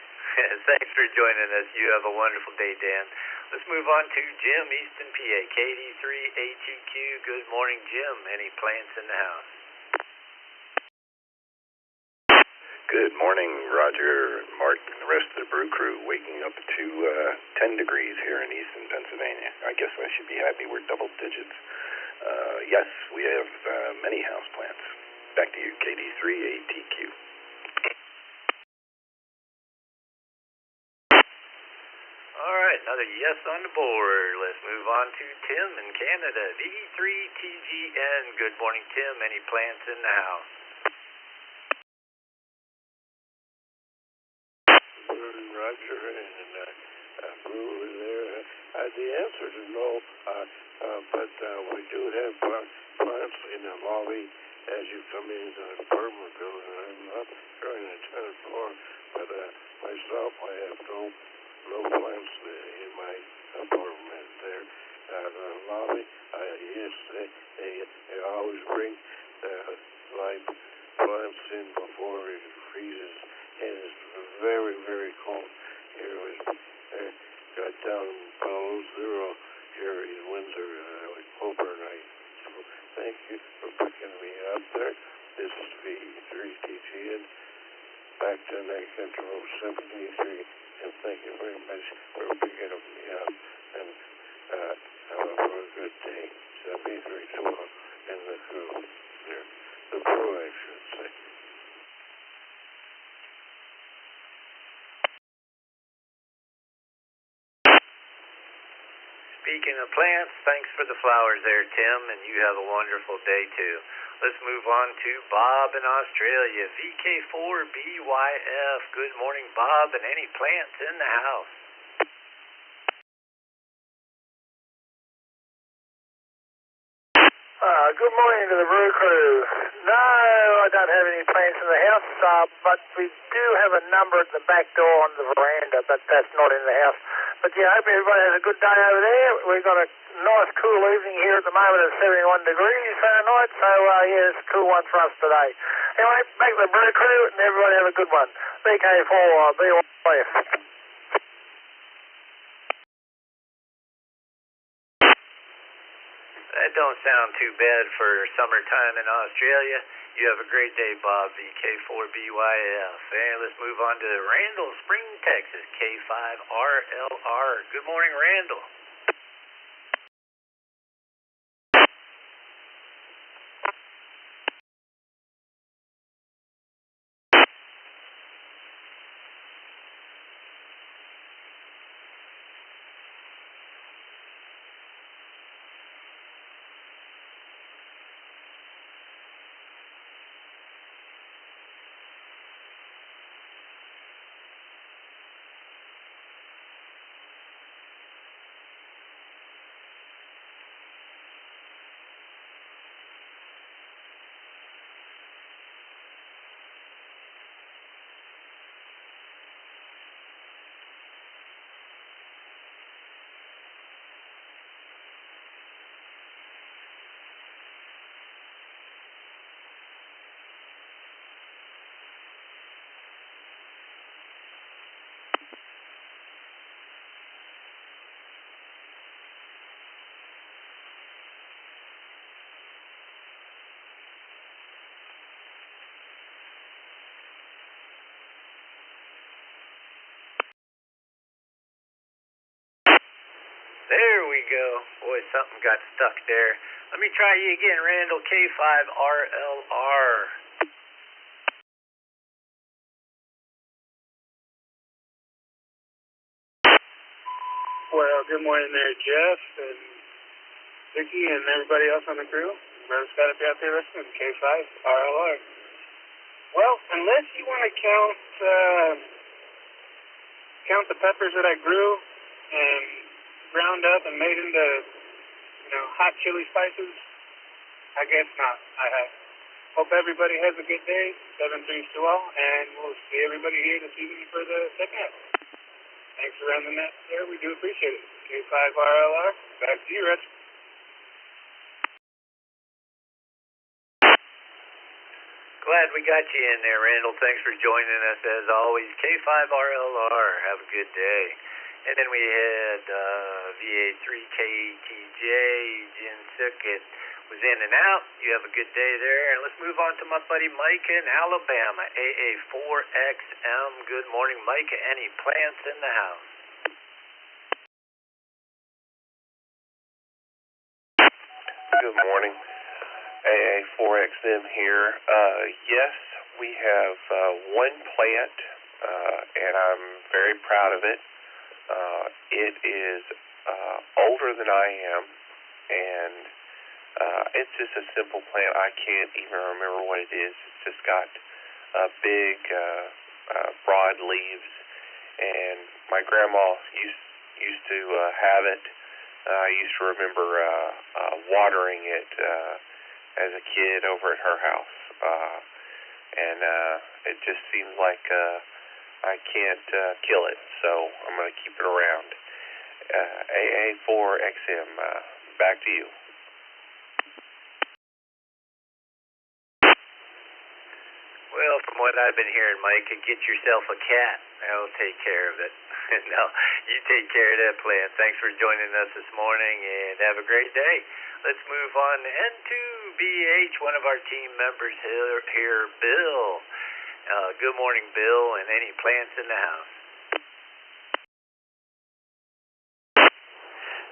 Thanks for joining us. You have a wonderful day, Dan. Let's move on to Jim, Easton, PA, KD3ATQ. Good morning, Jim. Any plants in the house? Good morning, Roger, Mark, and the rest of the Brew Crew. Waking up to 10 degrees here in Easton, Pennsylvania. I guess I should be happy we're double digits. Yes, we have many house plants. Back to you, KD3ATQ. All right, another yes on the board. Let's move on to Tim in Canada, V3TGN. Good morning, Tim. Any plants in the house? Good morning, Roger, and Brew in there. The answer is no, but we do have plants in the lobby as you come into the apartment building. I'm not trying to 10th floor, but myself, I have no plants in my apartment there. The lobby, yes, they always bring my plants in before it freezes, and it's very, very cold here. Got down below 0 here in Windsor overnight. So thank you for picking me up there. This is V3TGN. Back to net control 73. And thank you very much for picking me up, and have a good day. 7312 and the crew there. The crew, I should say. Speaking of plants, thanks for the flowers there, Tim, and you have a wonderful day, too. Let's move on to Bob in Australia, VK4BYF. Good morning, Bob, and any plants in the house? Good morning to the Brew Crew. No, I don't have any plants in the house, but we do have a number at the back door on the veranda, but that's not in the house. But yeah, I hope everybody has a good day over there. We've got a nice cool evening here at the moment at 71 degrees Fahrenheit, so yeah, it's a cool one for us today. Anyway, back to the Brew Crew, and everybody have a good one. VK4BYF. That don't sound too bad for summertime in Australia. You have a great day, Bob, VK4BYF. And let's move on to Randall, Spring, Texas, K5RLR. Good morning, Randall. There we go. Boy, something got stuck there. Let me try you again, Randall, K5RLR. Well, good morning there, Jeff and Vicky and everybody else on the crew. Brother Scott up out there listening, K5RLR. Well, unless you want to count the peppers that I grew and ground up and made into, hot chili spices, I guess not. I hope everybody has a good day. 7-3 to all, and we'll see everybody here this evening for the second half. Thanks for running that there. We do appreciate it. K5RLR. Back to you, Rich. Glad we got you in there, Randall. Thanks for joining us as always. K5RLR. Have a good day. And then we had VA3KTJ, Jin Suk. It was in and out. You have a good day there. And let's move on to my buddy Micah in Alabama, AA4XM. Good morning, Micah. Any plants in the house? Good morning. AA4XM here. Yes, we have one plant, and I'm very proud of it. It is older than I am, and it's just a simple plant. I can't even remember what it is. It's just got big, broad leaves, and my grandma used to have it. I used to remember watering it as a kid over at her house, and it just seems like I can't kill it, so I'm going to keep it around. AA4XM, back to you. Well, from what I've been hearing, Micah, get yourself a cat. That'll take care of it. No, you take care of that plant. Thanks for joining us this morning, and have a great day. Let's move on to BH, one of our team members here, Bill. Good morning, Bill, and any plants in the house?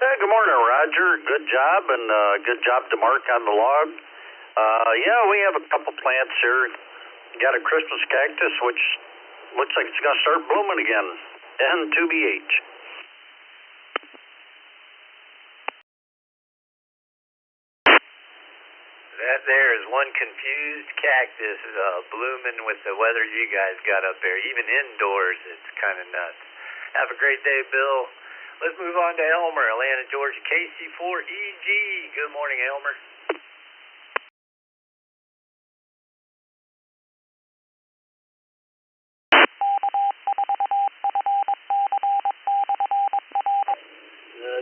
Good morning, Roger. Good job, and good job to Mark on the log. Yeah, we have a couple plants here. Got a Christmas cactus, which looks like it's going to start blooming again. N2BH. That there is one confused cactus blooming with the weather you guys got up there. Even indoors, it's kind of nuts. Have a great day, Bill. Let's move on to Elmer, Atlanta, Georgia, KC4EG. Good morning, Elmer.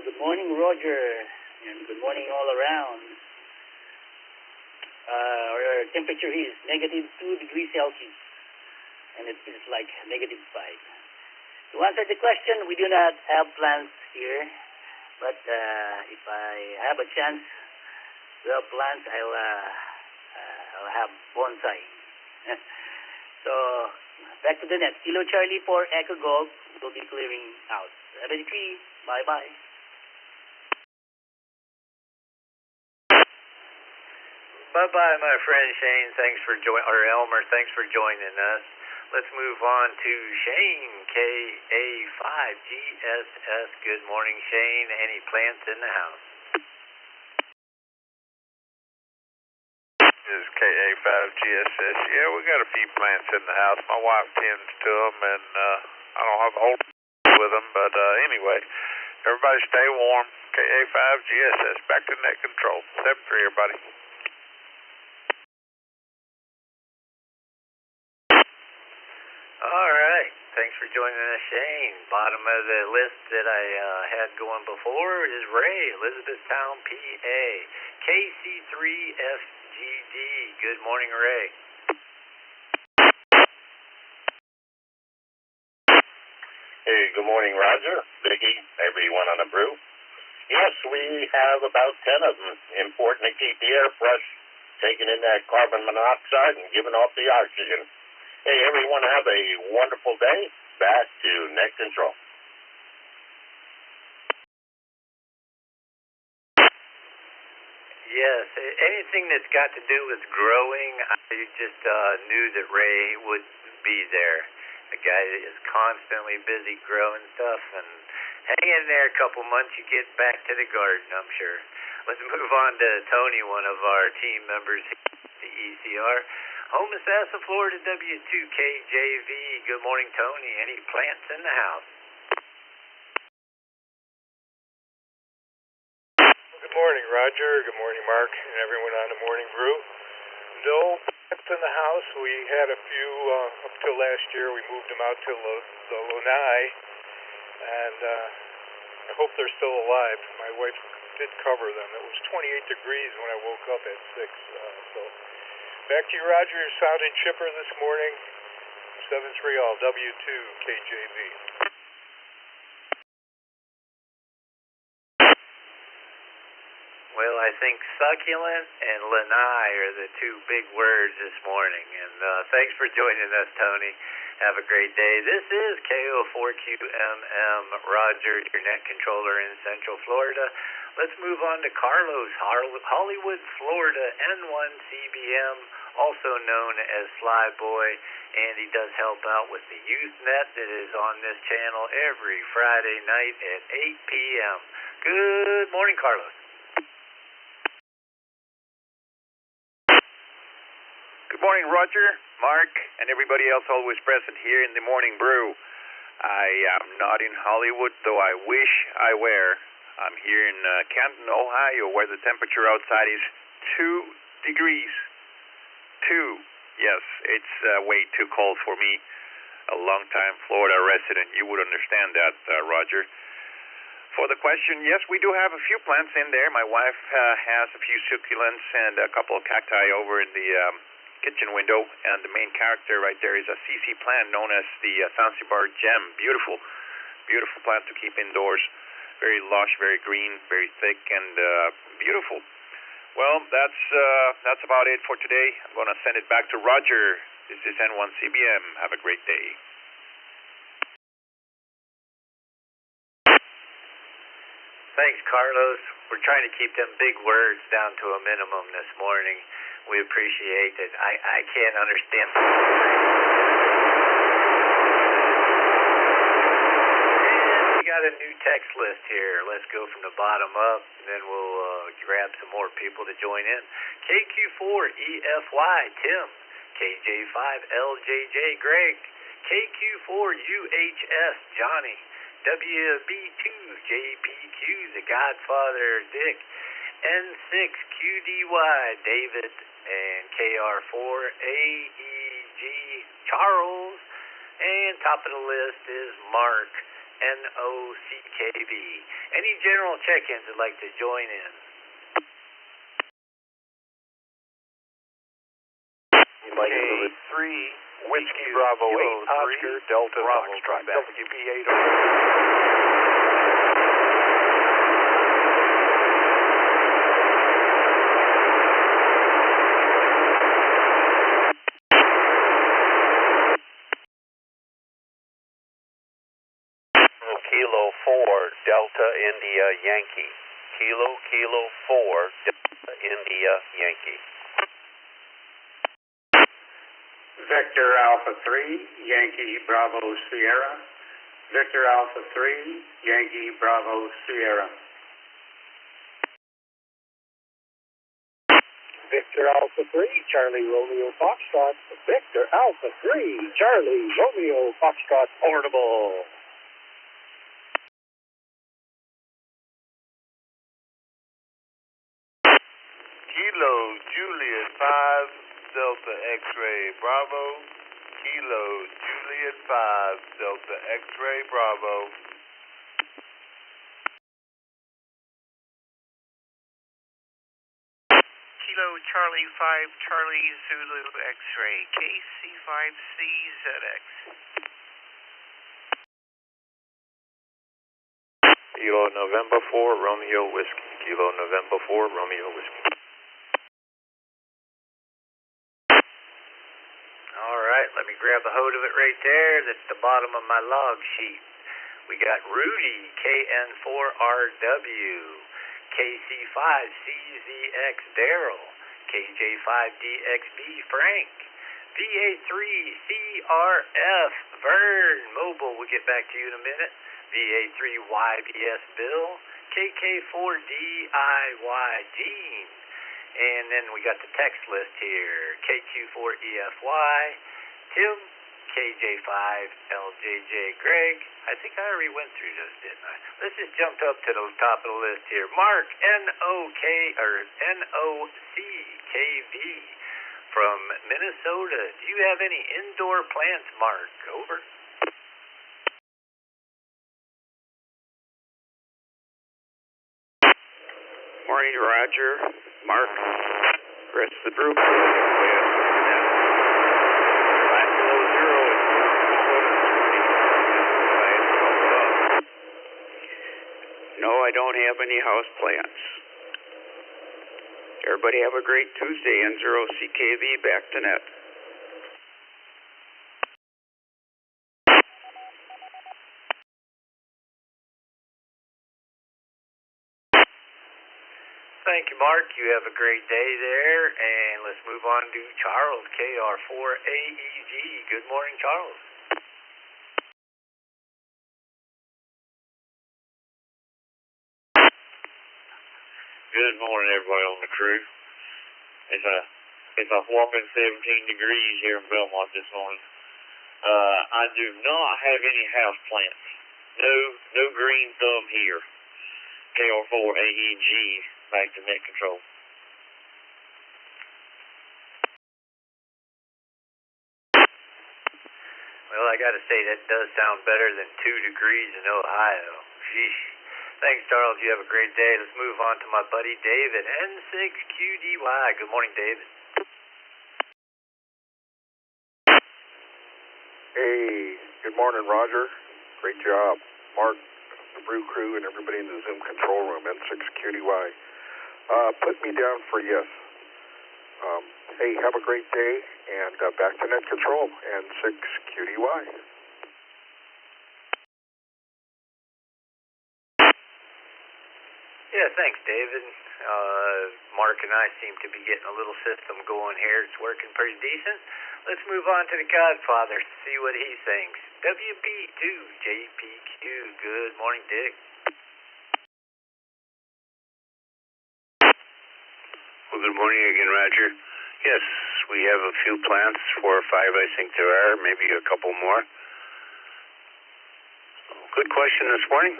Good morning, Roger, and good morning all around. Our temperature is -2 degrees Celsius, and it feels like -5. To answer the question, we do not have plants here, but if I have a chance Well, plants, I'll have bonsai. So, back to the net. Kilo Charlie for Echo Golf will be clearing out. 73, bye-bye. Bye-bye, my friend Shane. Thanks for Elmer, thanks for joining us. Let's move on to Shane, KA5GSS. Good morning, Shane. Any plants in the house? This is KA5GSS. Yeah, we got a few plants in the house. My wife tends to them, and I don't have a whole with them, but anyway, everybody stay warm. KA5GSS, back to net control. 7-3, everybody. All right. Thanks for joining us, Shane. Bottom of the list that I had going before is Ray, Elizabethtown, PA. KC3FGD. Good morning, Ray. Hey, good morning, Roger, Vicky, everyone on the brew. Yes, we have about 10 of them. Important to keep the air fresh, taking in that carbon monoxide and giving off the oxygen. Hey, everyone have a wonderful day. Back to net control. Yes, anything that's got to do with growing, I just knew that Ray would be there. A guy that is constantly busy growing stuff, and hang in there a couple months, you get back to the garden, I'm sure. Let's move on to Tony, one of our team members here at the ECR. Homosassa, Florida, W2KJV. Good morning, Tony. Any plants in the house? Good morning, Roger. Good morning, Mark, and everyone on the morning brew. No plants in the house. We had a few up till last year. We moved them out to the Lanai, and I hope they're still alive. My wife did cover them. It was 28 degrees when I woke up at 6. So back to you, Roger. You're sounding chipper this morning. 7-3 all, W2KJV. Well, I think succulent and lanai are the two big words this morning. And thanks for joining us, Tony. Have a great day. This is KO4QMM, Roger, your net controller in Central Florida. Let's move on to Carlos, Hollywood, Florida, N1CBM, also known as Sly Boy. And he does help out with the Youth Net that is on this channel every Friday night at 8 p.m. Good morning, Carlos. Good morning, Roger, Mark, and everybody else always present here in the morning brew. I am not in Hollywood, though I wish I were. I'm here in Canton, Ohio, where the temperature outside is 2 degrees. 2. Yes, it's way too cold for me. A long-time Florida resident. You would understand that, Roger. For the question, yes, we do have a few plants in there. My wife has a few succulents and a couple of cacti over in the kitchen window, and the main character right there is a CC plant known as the Zanzibar Gem. Beautiful, beautiful plant to keep indoors. Very lush, very green, very thick, and beautiful. Well, that's about it for today. I'm going to send it back to Roger. This is N1CBM. Have a great day. Thanks, Carlos. We're trying to keep them big words down to a minimum this morning. We appreciate it. I can't understand. And we got a new text list here. Let's go from the bottom up, and then we'll grab some more people to join in. KQ4EFY, Tim. KJ5LJJ, Greg. KQ4UHS, Johnny. WB2JPQ, The Godfather, Dick. N6QDY, David. And KR4AEG, Charles. And top of the list is Mark, NOCKB. Any general check-ins would like to join in? K3, Whiskey Bravo 8, Oscar, Delta Foxtrot, WP8. Delta India Yankee. Kilo Kilo 4 Delta India Yankee. Victor Alpha 3 Yankee Bravo Sierra. Victor Alpha 3 Yankee Bravo Sierra. Victor Alpha 3 Charlie Romeo Foxtrot. Victor Alpha 3 Charlie Romeo Foxtrot portable. Kilo Juliet 5 Delta X-Ray Bravo. Kilo Juliet 5 Delta X-Ray Bravo. Kilo Charlie 5 Charlie Zulu X-Ray KC5CZX. Kilo November 4 Romeo Whiskey. Kilo November 4 Romeo Whiskey. All right, let me grab a hold of it right there. That's the bottom of my log sheet. We got Rudy, KN4RW, KC5CZX Daryl, KJ5DXB Frank, VA3CRF Vern Mobile. We'll get back to you in a minute. VA3YBS Bill, KK4DIY Dean. And then we got the text list here. KQ4EFY, Tim, KJ5LJJ Greg. I think I already went through those, didn't I? Let's just jump up to the top of the list here. Mark, NOCKV from Minnesota. Do you have any indoor plants, Mark? Over. Morning, Roger. Mark. Rest of the group. No, I don't have any house plants. Everybody have a great Tuesday. N0CKV back to net. Thank you, Mark. You have a great day there. And let's move on to Charles, KR4AEG. Good morning, Charles. Good morning, everybody on the crew. It's a whopping 17 degrees here in Belmont this morning. I do not have any house plants. No green thumb here. KR4AEG, back to net control. Well, I got to say, that does sound better than 2 degrees in Ohio. Sheesh. Thanks, Charles. You have a great day. Let's move on to my buddy David, N6QDY. Good morning, David. Hey, good morning, Roger. Great job. Mark, the Brew crew, and everybody in the Zoom control room, N6QDY. Put me down for yes. Hey, have a great day, and back to net control, N6QDY. Yeah, thanks, David. Mark and I seem to be getting a little system going here. It's working pretty decent. Let's move on to the Godfather, see what he thinks. WP2JPQ. Good morning, Dick. Well, good morning again, Roger. Yes, we have a few plants, 4 or 5 I think there are, maybe a couple more. Good question this morning.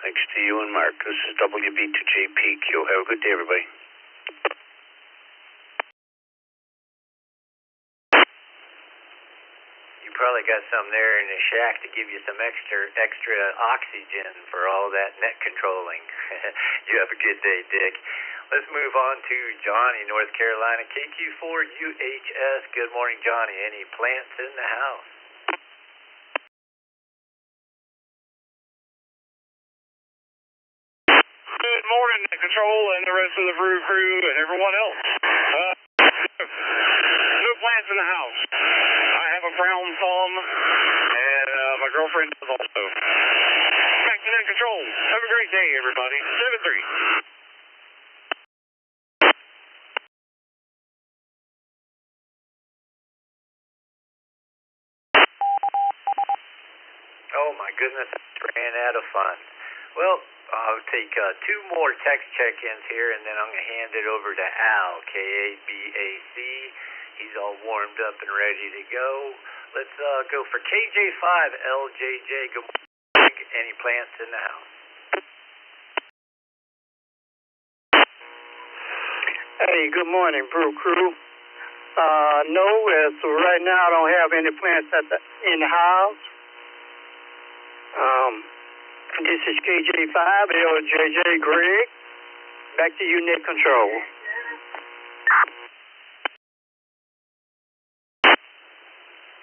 Thanks to you and Mark. This is WB2JPQ. Have a good day, everybody. You probably got some there in the shack to give you some extra oxygen for all that net controlling. You have a good day, Dick. Let's move on to Johnny, North Carolina, KQ4UHS. Good morning, Johnny. Any plants in the house? Good morning, Net Control, and the rest of the Brew crew, and everyone else. No plants in the house. I have a brown thumb, and my girlfriend does also. Back to the line control. Have a great day, everybody. 7-3. Oh my goodness, I ran out of fun. Well, I'll take two more text check-ins here, and then I'm going to hand it over to Al, K-A-B-A-C. He's all warmed up and ready to go. Let's go for KJ5, LJJ. Good morning. Any plants in the house? Hey, good morning, Brew Crew. No, as of right now, I don't have any plants in the house. This is KJ5, LJJ Greg. Back to you, net control.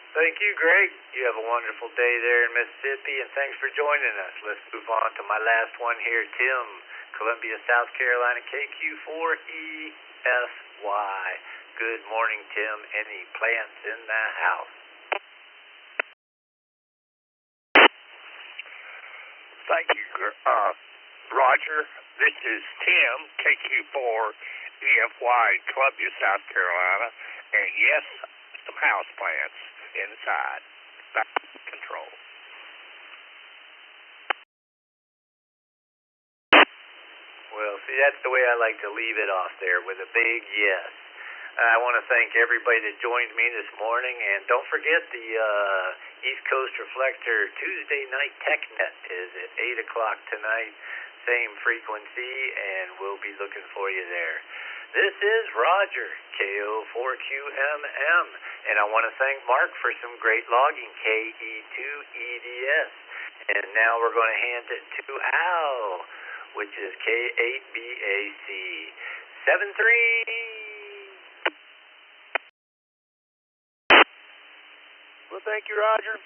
Thank you, Greg. You have a wonderful day there in Mississippi, and thanks for joining us. Let's move on to my last one here, Tim, Columbia, South Carolina, KQ4EFY. Good morning, Tim. Any plants in the house? Thank you, Roger. This is Tim, KQ4EFY, Columbia, South Carolina, and yes, some house plants inside. Back control. Well, see, that's the way I like to leave it off there, with a big yes. I want to thank everybody that joined me this morning, and don't forget the East Coast Reflector Tuesday night TechNet is at 8 o'clock tonight, same frequency, and we'll be looking for you there. This is Roger, KO4QMM, and I want to thank Mark for some great logging, KE2EDS. And now we're going to hand it to Al, which is K8BAC. 7-3. Well, thank you, Roger.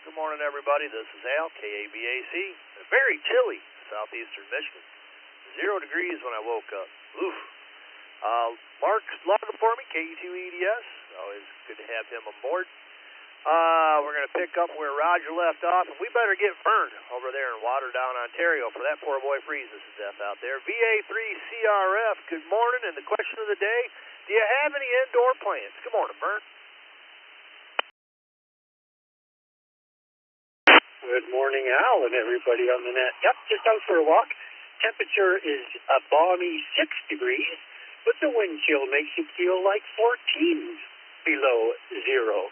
Good morning, everybody. This is Al, KABAC. Very chilly, southeastern Michigan. 0 degrees when I woke up. Oof. Mark logging for me, KE2EDS. Always good to have him aboard. We're going to pick up where Roger left off, and we better get burned over there in Waterdown, Ontario, for that poor boy freezes to death out there. VA3CRF, good morning, and the question of the day, do you have any indoor plants? Good morning, Bern. Good morning, Al, and everybody on the net. Yep, just out for a walk. Temperature is a balmy 6 degrees, but the wind chill makes it feel like 14 below zero.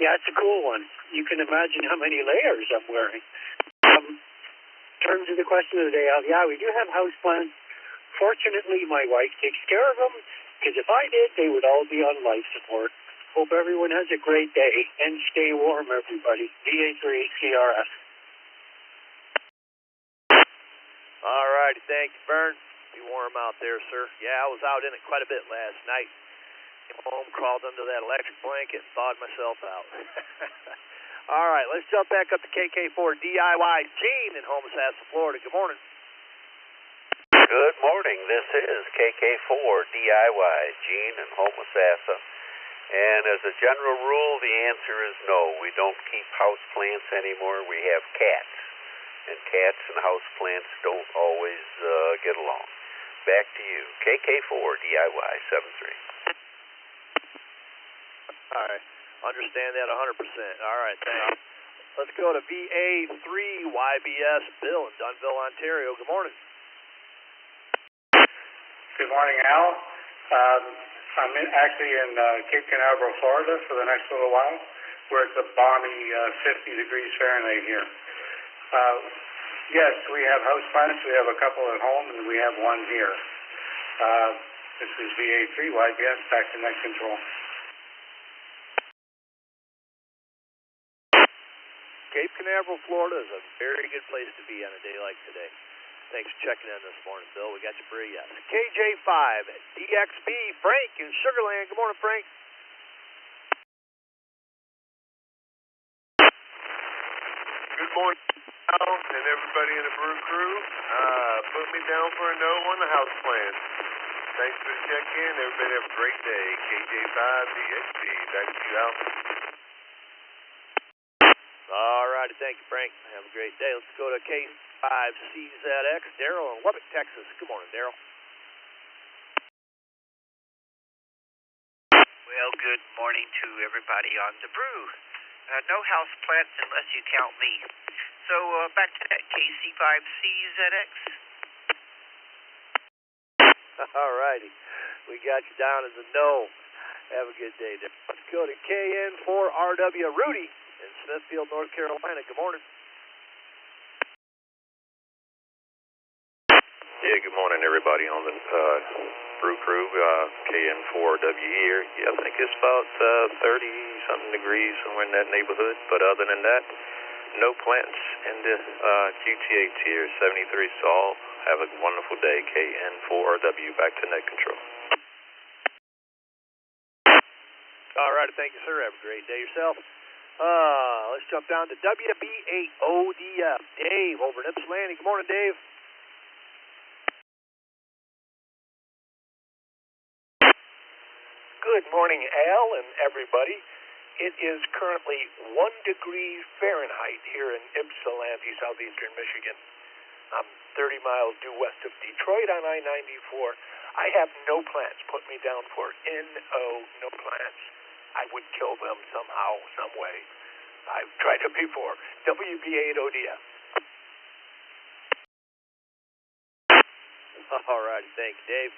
Yeah, it's a cool one. You can imagine how many layers I'm wearing. In terms of the question of the day, Al, yeah, we do have houseplants. Fortunately, my wife takes care of them, because if I did, they would all be on life support. Hope everyone has a great day, and stay warm, everybody. VA3CRF. All righty, thank you, Vern. Be warm out there, sir. Yeah, I was out in it quite a bit last night. Came home, crawled under that electric blanket, and thawed myself out. All right, let's jump back up to KK4 DIY Gene in Homosassa, Florida. Good morning. Good morning. This is KK4 DIY Gene in Homosassa. And as a general rule, the answer is no. We don't keep house plants anymore. We have cats. And cats and house plants don't always get along. Back to you. KK4 DIY 73. All right. Understand that 100%. All right, thanks. Let's go to VA3YBS Bill in Dunville, Ontario. Good morning. Good morning, Al. I'm actually in Cape Canaveral, Florida for the next little while, where it's a balmy 50 degrees Fahrenheit here. Yes, we have houseplants. We have a couple at home, and we have one here. This is VA3YBS, back to net control. Cape Canaveral, Florida is a very good place to be on a day like today. Thanks for checking in this morning, Bill. We got you free, yes. KJ5, DXB, Frank in Sugarland. Good morning, Frank. Good morning, Al, and everybody in the Brew crew. Put me down for a no on the house plan. Thanks for the check-in. Everybody have a great day. KJ5, DXB. Back to you, Al. All right. righty, thank you, Frank. Have a great day. Let's go to K5CZX, Daryl in Lubbock, Texas. Good morning, Daryl. Well, good morning to everybody on the Brew. No house plants unless you count me. So back to that KC5CZX. All righty. We got you down as a no. Have a good day there. Let's go to KN4RW, Rudy in Smithfield, North Carolina. Good morning. Yeah, good morning, everybody on the Brew Crew, KN4W here. Yeah, I think it's about 30-something degrees, somewhere in that neighborhood. But other than that, no plants in the QTH here, 73 Sol. Have a wonderful day, KN4RW, back to net control. All right, thank you, sir. Have a great day yourself. Let's jump down to WB8ODF. Dave over in Ypsilanti. Good morning, Dave. Good morning, Al and everybody. It is currently 1 degree Fahrenheit here in Ypsilanti, southeastern Michigan. I'm 30 miles due west of Detroit on I-94. I have no plants. Put me down for NO, no plants. I would kill them somehow, some way. I've tried it before. WB8ODF. All right, thank you, Dave.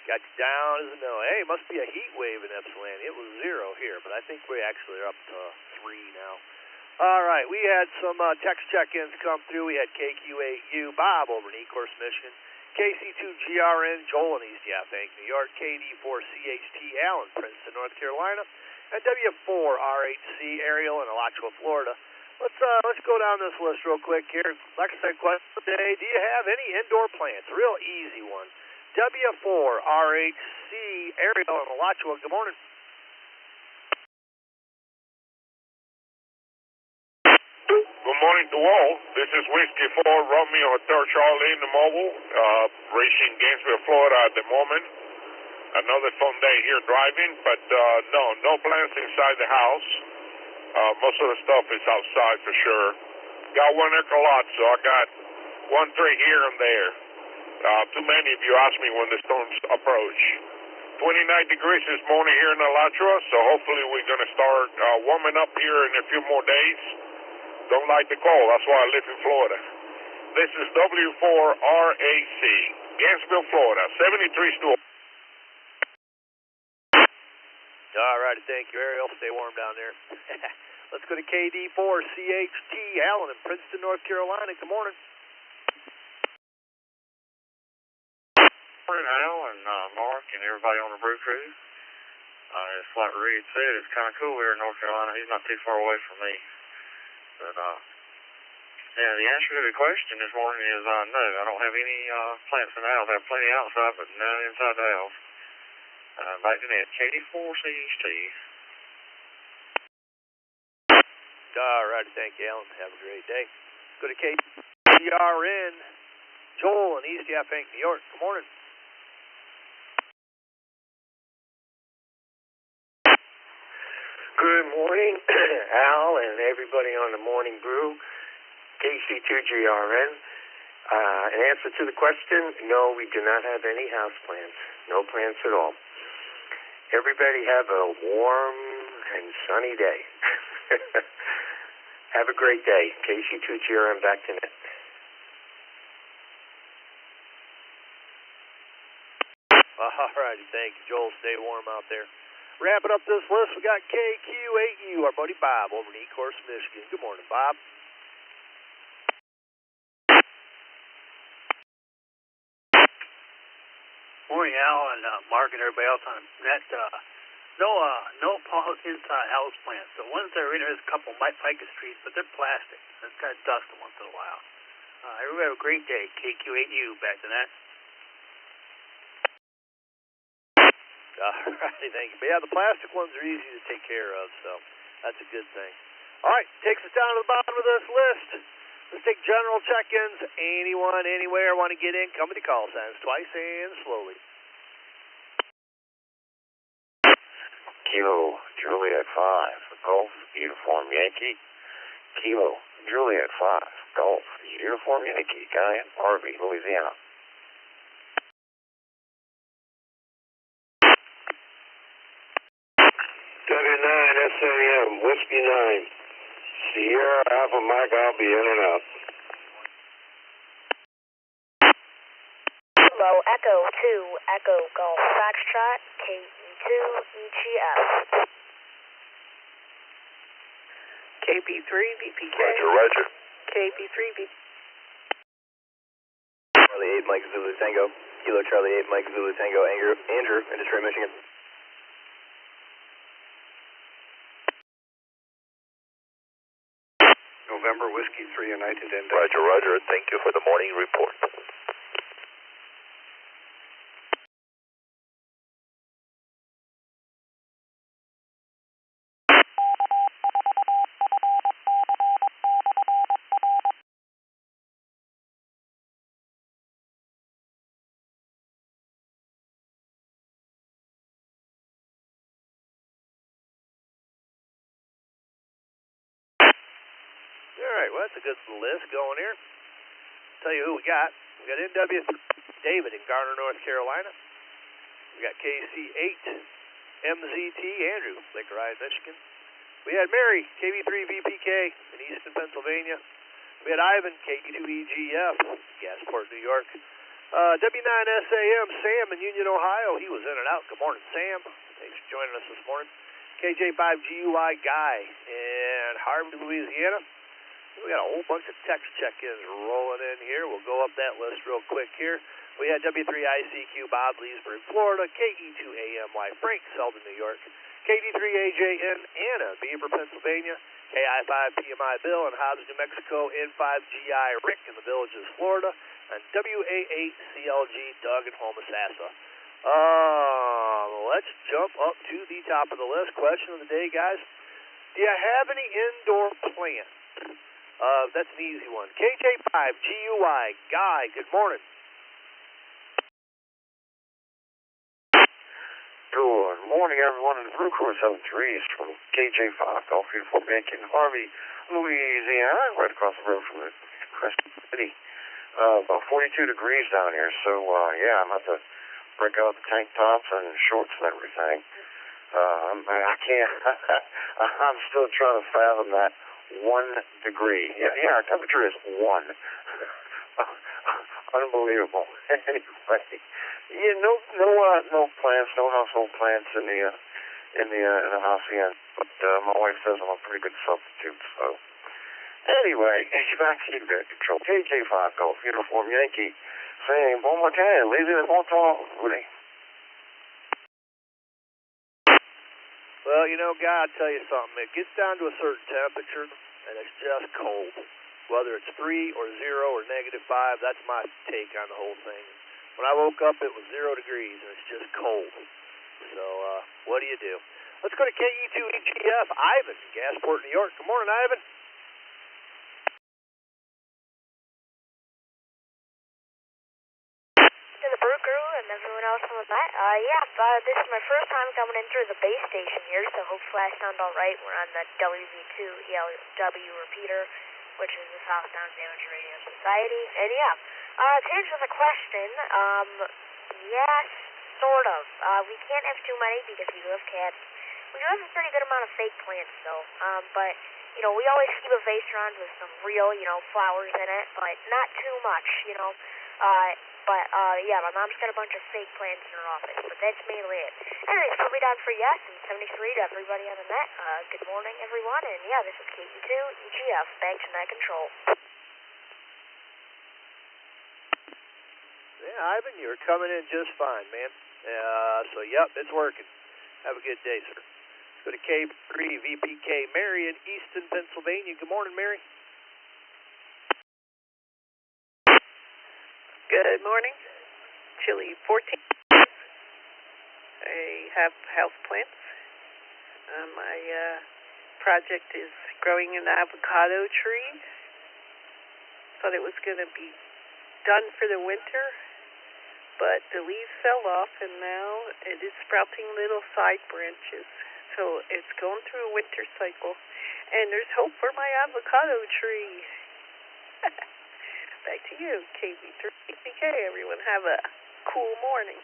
Got you down as a no. Hey, must be a heat wave in Ypsilanti. It was 0 here, but I think we actually are up to 3 now. All right, we had some text check-ins come through. We had KQ8U, Bob over in Ecorse, Michigan. KC2GRN, Joel in East Yaphank, New York. KD4CHT, Allen, Princeton, North Carolina. And W4RHC, Ariel in Alachua, Florida. Let's go down this list real quick here. Like I said, question today, do you have any indoor plants? Real easy one. W4RHC, Ariel in Alachua, good morning. Good morning to all. This is Whiskey 4 Romeo Hotel Charlie in the mobile, racing Gainesville, Florida at the moment. Another fun day here driving, but no plants inside the house. Most of the stuff is outside for sure. Got 1 acre lot, so I got 1 tree here and there. Too many of you asked me when the storms approach. 29 degrees this morning here in Alachua, so hopefully we're going to start warming up here in a few more days. Don't like the cold, that's why I live in Florida. This is W4RAC, Gainesville, Florida, 73 store. All righty, thank you, Ariel. Stay warm down there. Let's go to KD4CHT, Allen in Princeton, North Carolina. Good morning. Good morning, Al and Mark and everybody on the Brew Crew. It's like Reed said, it's kind of cool here in North Carolina. He's not too far away from me. But, yeah, the answer to the question this morning is no. I don't have any plants in the house. I have plenty outside, but none inside the house. Back to net, KD4CHT. All right, thank you, Alan. Have a great day. Go to KDRN, Joel in East Yaphank, New York. Good morning. Good morning, Al and everybody on the Morning Brew, KC2GRN. In answer to the question, no, we do not have any house plants. No plants at all. Everybody have a warm and sunny day. Have a great day. KC2GRN back to net. All righty, thank you, Joel. Stay warm out there. Wrapping up this list, we got KQ8U, our buddy Bob over in Ecorse, Michigan. Good morning, Bob. Morning, Al and Mark and everybody else on net. No inside house plants. The ones that are in there is a couple ficus trees, but they're plastic. It's got dust once in a while. Everybody have a great day. KQ8U, back to that. All righty, thank you. But yeah, the plastic ones are easy to take care of, so that's a good thing. All right, takes us down to the bottom of this list. Let's take general check-ins. Anyone, anywhere want to get in, come to the call signs twice and slowly. Kilo Juliet 5, Golf Uniform Yankee. Kilo Juliet 5, Golf, Uniform Yankee, Guy, Harvey, Louisiana. W9 SAM, Whiskey 9, Sierra Alpha Mike, I'll be in and out. Hello, Echo 2, Echo Golf Foxtrot, KE2, EGF. KB3, VPK. Roger. KB3, VPK. Charlie 8, Mike Zulu Tango. Kilo Charlie 8, Mike Zulu Tango. Andrew, in Detroit, Michigan. November Whiskey 3 United Index. Roger. Thank you for the morning report. All right, well, that's a good list going here. Tell you who we got. We got NW David in Garner, North Carolina. We got KC8 MZT Andrew, Lake Ryan, Michigan. We had Mary, KB3 VPK in Easton, Pennsylvania. We had Ivan, KE2EGF, Gasport, New York. W9SAM, Sam in Union, Ohio. He was in and out. Good morning, Sam. Thanks for joining us this morning. KJ5GUI Guy in Harvey, Louisiana. We got a whole bunch of text check-ins rolling in here. We'll go up that list real quick here. We had W3ICQ Bob Leesburg, Florida. KE2AMY Frank, Selden, New York. KD3AJN Anna, Beaver, Pennsylvania. KI5PMI Bill in Hobbs, New Mexico. N5GI Rick in the Villages, Florida. And WA8CLG Doug in Homosassa. Let's jump up to the top of the list. Question of the day, guys. Do you have any indoor plants? That's an easy one. KJ5GUI Guy, good morning. Good morning, everyone in the Brew Crew 73 is from KJ5, Golf Uniform Yankee in Harvey, Louisiana, right across the road from the Crescent City. About 42 degrees down here, so yeah, I'm about to break out the tank tops and shorts and everything. I can't, I'm still trying to fathom that 1 degree. Yeah, our temperature is 1. Unbelievable. Anyway, yeah, no plants, no household plants in the house yet. But my wife says I'm a pretty good substitute. So anyway, back to you, Control. KJ5 Golf Uniform Yankee, saying bon matin, lazy de bon temps, Rudy. Well, you know, God, I'll tell you something. It gets down to a certain temperature, and it's just cold. Whether it's 3 or 0 or -5, that's my take on the whole thing. When I woke up, it was 0 degrees, and it's just cold. So, what do you do? Let's go to KE2EGF, Ivan, Gasport, New York. Good morning, Ivan. To the Brew Crew and everyone else on the net. This is my first time coming in through the base station here, so hopefully I sound all right. We're on the WV2 ELW repeater, which is the South Downs Amateur Radio Society. And to answer the question, yes, sort of. We can't have too many because we do have cats. We do have a pretty good amount of fake plants, though. But, you know, we always keep a vase around with some real, flowers in it, but not too much, my mom's got a bunch of fake plants in her office, but that's mainly it. Anyways, put me down for yes, and 73 to everybody on the net. Good morning, everyone, and this is KE2 EGF, back to net control. Yeah, Ivan, you're coming in just fine, man. It's working. Have a good day, sir. Let's go to K3 VPK Mary in Easton, Pennsylvania. Good morning, Mary. Good morning. Chili 14. I have house plants. My project is growing an avocado tree. Thought it was going to be done for the winter, but the leaves fell off and now it is sprouting little side branches. So it's going through a winter cycle. And there's hope for my avocado tree. Back to you, KB3CK. Everyone have a cool morning.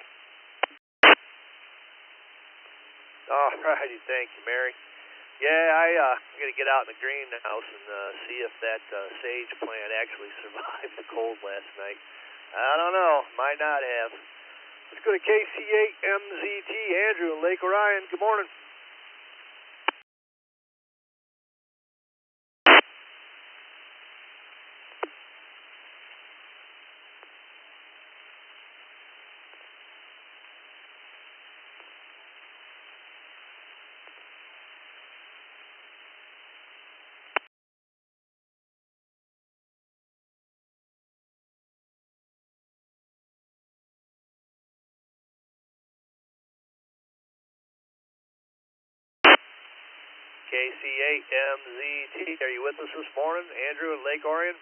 All righty, thank you, Mary. Yeah, I'm going to get out in the greenhouse and see if that sage plant actually survived the cold last night. I don't know. Might not have. Let's go to KC8MZT. Andrew in Lake Orion. Good morning. KC8MZT, are you with us this morning? Andrew in Lake Orion?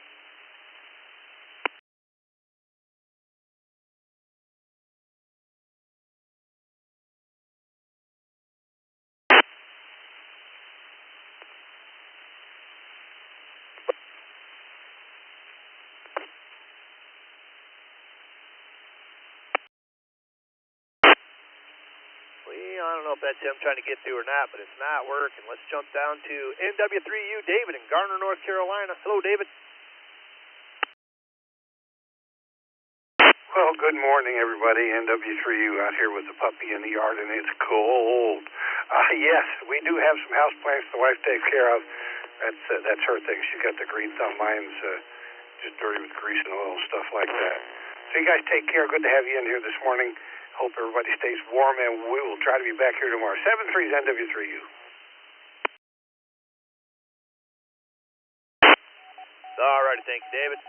I don't know if that's him trying to get through or not, but it's not working. Let's jump down to NW3U David in Garner, North Carolina. Hello, David. Well, good morning, everybody. NW3U out here with the puppy in the yard, and it's cold. Yes, we do have some house plants the wife takes care of. That's her thing. She's got the green thumb. Mine's just dirty with grease and oil, stuff like that. So you guys take care. Good to have you in here this morning. Hope everybody stays warm, and we will try to be back here tomorrow. 7-3's NW3U. All right, thank you, David.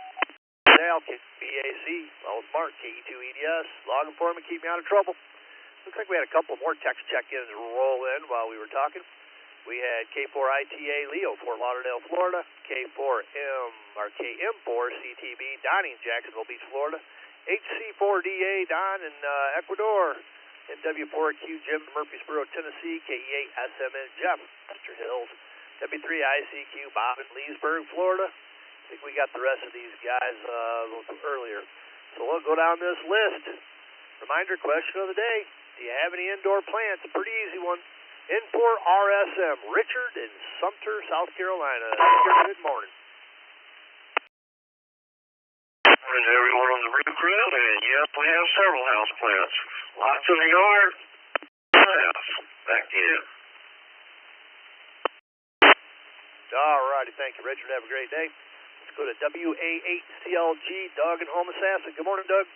Al, BAC, well, Mark, KE2EDS, logging for me, keep me out of trouble. Looks like we had a couple more text check-ins roll in while we were talking. We had K4ITA Leo, Fort Lauderdale, Florida, KM4 CTB, Donnie in Jacksonville Beach, Florida, HC4DA Don in Ecuador, NW4Q Jim Murfreesboro, Tennessee, KE8SMN Jeff, Mr. Hills, W3ICQ Bob in Leesburg, Florida. I think we got the rest of these guys a little earlier. So we'll go down this list. Reminder question of the day. Do you have any indoor plants? A pretty easy one. N4 RSM, Richard in Sumter, South Carolina. Good morning. Morning to everyone on the Brew crew, and yep, we have several house plants. Lots in the yard. House. Back to you. All righty, thank you, Richard. Have a great day. Let's go to WA8CLG, Doug in Homosassa. Good morning, Doug.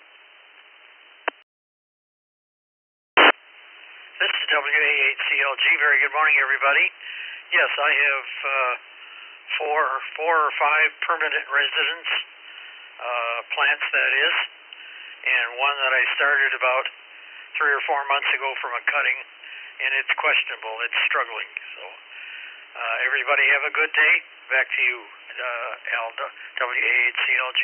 This is WA8CLG. Very good morning, everybody. Yes, I have four or five permanent residence plants, that is, and one that I started about 3 or 4 months ago from a cutting, and it's questionable. It's struggling. So everybody have a good day. Back to you, Al, WA8CLG.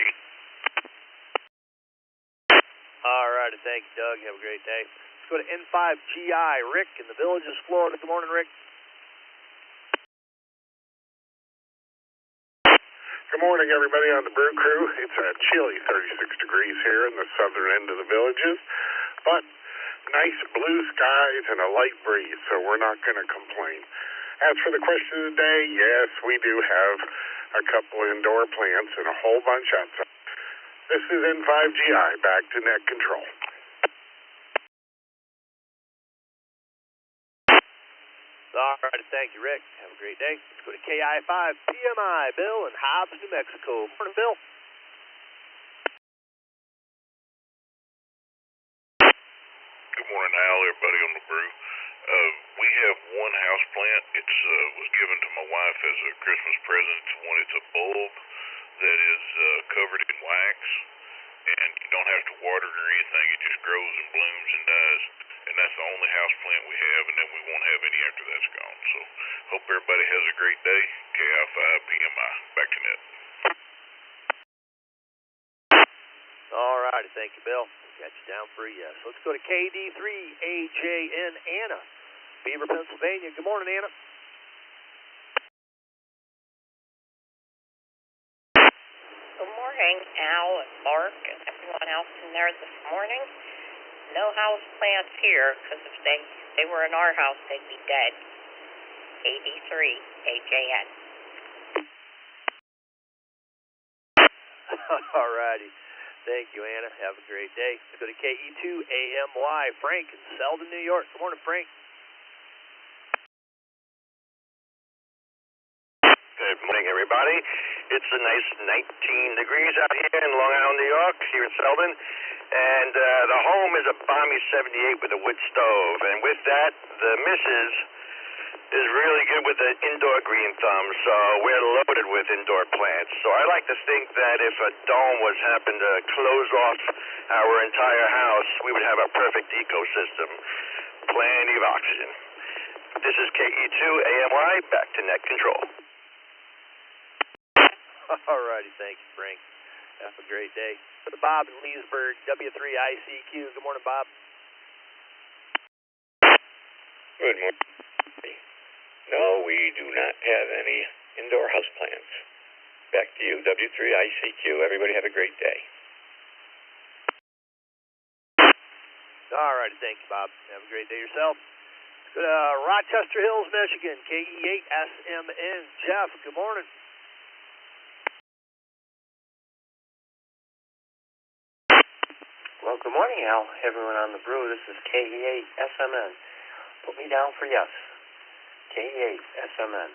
All right, thank you, Doug. Have a great day. Let's go to N5GI, Rick in the Villages, Florida. Good morning, Rick. Good morning, everybody on the Brew crew. It's a chilly 36 degrees here in the southern end of the Villages, but nice blue skies and a light breeze, so we're not going to complain. As for the question of the day, yes, we do have a couple indoor plants and a whole bunch outside. This is N5GI, back to net control. All right, thank you, Rick. Have a great day. Let's go to KI5 PMI, Bill in Hobbs, New Mexico. Morning, Bill. Good morning, Al, everybody on the Brew. We have one house plant. It was given to my wife as a Christmas present. It's a bulb that is covered in wax, and you don't have to water it or anything. It just grows and blooms and dies. And that's the only house plant we have, and then we won't have any after that's gone. So hope everybody has a great day. KI5 PMI. Back to net. All righty, thank you, Bill. Got you down for a yes. Let's go to KD3AJN Anna Beaver, Pennsylvania. Good morning, Anna. Good morning, Al and Mark and everyone else in there this morning. No house plants here, because if they were in our house, they'd be dead. 83 AJN. All righty. Thank you, Anna. Have a great day. Let's go to KE2AMY, Frank in Selden, New York. Good morning, Frank. Good morning, everybody. It's a nice 19 degrees out here in Long Island, New York, here in Selden. And the home is a balmy 78 with a wood stove. And with that, the missus is really good with the indoor green thumb, so we're loaded with indoor plants. So I like to think that if a dome was happened to close off our entire house, we would have a perfect ecosystem. Plenty of oxygen. This is KE2AMY, back to net control. All righty, thank you, Frank. Have a great day. To Bob in Leesburg, W3ICQ. Good morning, Bob. Good morning. No, we do not have any indoor house plants. Back to you, W3ICQ. Everybody have a great day. All righty, thank you, Bob. Have a great day yourself. Let's go to Rochester Hills, Michigan, KE8SMN. Jeff, good morning. Well, good morning, Al. Everyone on the Brew. This is KE8SMN. Put me down for yes. KE8SMN.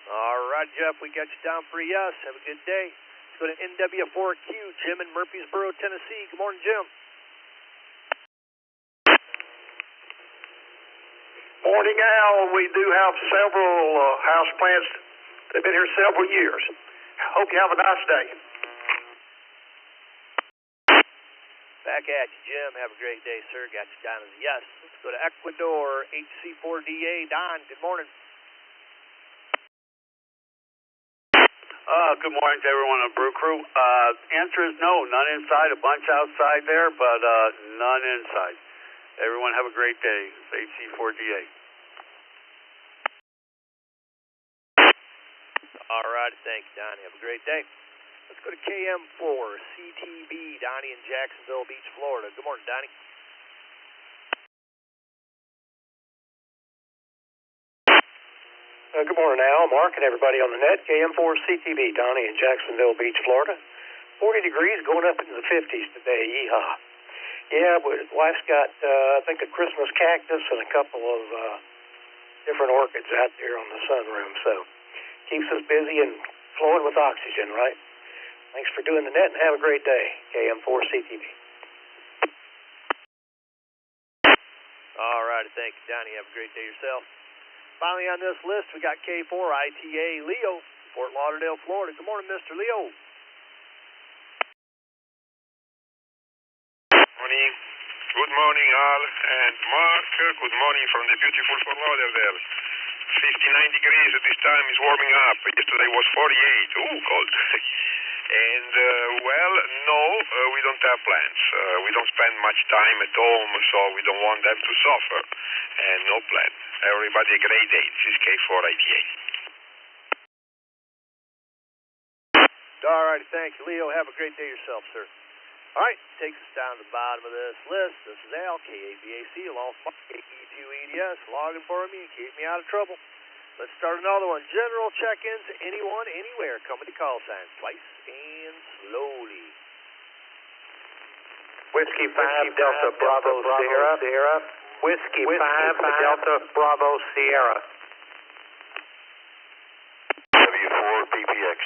All right, Jeff, we got you down for a yes. Have a good day. Let's go to NW4Q, Jim in Murfreesboro, Tennessee. Good morning, Jim. Morning, Al. We do have several house plants. They've been here several years. Hope you have a nice day. Back at you, Jim. Have a great day, sir. Got you down as a yes. Let's go to Ecuador, HC4DA. Don, good morning. Good morning to everyone on the Brew Crew. Answer is no, none inside. A bunch outside there, but none inside. Everyone have a great day. It's HC4DA. All right, thank you, Donnie. Have a great day. Let's go to KM4CTB, Donnie in Jacksonville Beach, Florida. Good morning, Donnie. Good morning, Al, Mark, and everybody on the net. KM4CTB, Donnie in Jacksonville Beach, Florida. 40 degrees going up into the 50s today. Yeehaw. Yeah, but wife's got, I think, a Christmas cactus and a couple of different orchids out there on the sunroom, so keeps us busy and flowing with oxygen, right? Thanks for doing the net and have a great day. KM4CTV. All right, thank you, Donnie. Have a great day yourself. Finally on this list, we got K4ITA Leo, Fort Lauderdale, Florida. Good morning, Mr. Leo. Morning. Good morning, Al and Mark. Good morning from the beautiful Fort Lauderdale. 59 degrees at this time is warming up. Yesterday was 48. Ooh, cold. And, well, no, we don't have plants. We don't spend much time at home, so we don't want them to suffer. And no plan. Everybody a great day. This is K4ITA. All right, thank you, Leo. Have a great day yourself, sir. All right, takes us down to the bottom of this list. This is Al, KABAC, along with KE2EDS, logging for me and keep me out of trouble. Let's start another one. General check-ins, anyone, anywhere. Company call signs, twice and slowly. Whiskey 5, Delta Bravo Sierra. Whiskey 5, Delta Bravo Sierra. W4 PPX.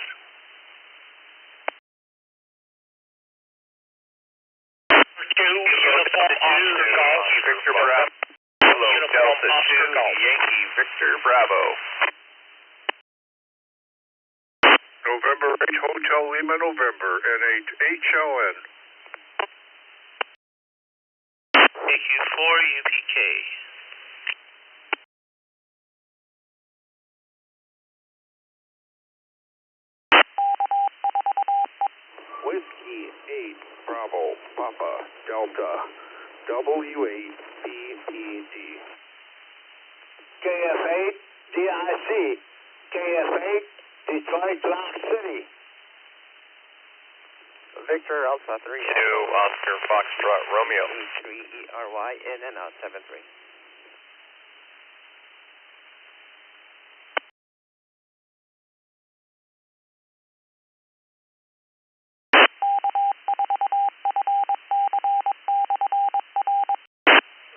Victor Bravo. Hello, Delta 2, Yankee Victor Bravo. November 8, Hotel Lima, November, N8, HLN. AQ4 UPK. Whiskey 8, Bravo, Papa, Delta, W8BED. KF8 DIC. KF8 Detroit Lock City. Victor Alpha 3. 2 Oscar Foxtrot Romeo. E3ERY in and out 73.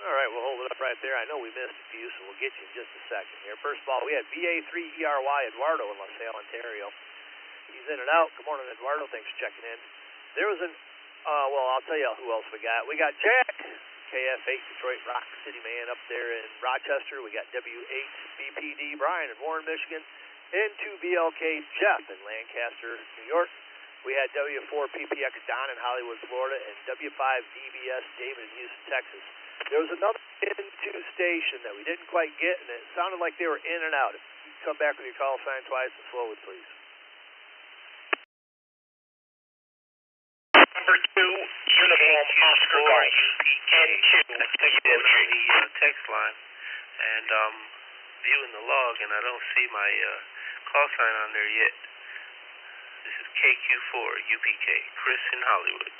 All right, we'll hold it up right there. I know we missed a few, so we'll get you in just a second here. First of all, we had BA3ERY Eduardo in LaSalle, Ontario. He's in and out. Good morning, Eduardo. Thanks for checking in. There was well, I'll tell you who else we got. We got Jack, KF8 Detroit Rock City man up there in Rochester. We got W8BPD Brian in Warren, Michigan. N2BLK Jeff in Lancaster, New York. We had W4PPX Don in Hollywood, Florida, and W5DBS David in Houston, Texas. There was another N2 station that we didn't quite get, and it sounded like they were in and out. If you could come back with your call sign twice and slowly, please. Number 2, Uniform Oscar Golf. N2. I think you did on the text line, and viewing the log, and I don't see my call sign on there yet. This is KQ4 UPK, Chris in Hollywood.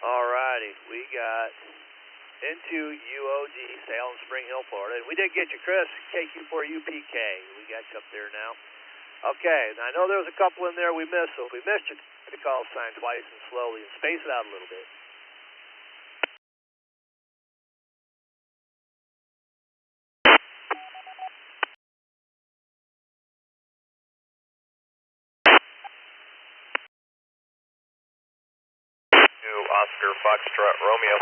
Alrighty, we got into UOG, Salem, Spring Hill, Florida. And we did get you, Chris, KQ4 UPK. We got you up there now. Okay, now I know there was a couple in there we missed, so if we missed you, the call sign twice and slowly and space it out a little bit. Oscar Foxtrot Romeo.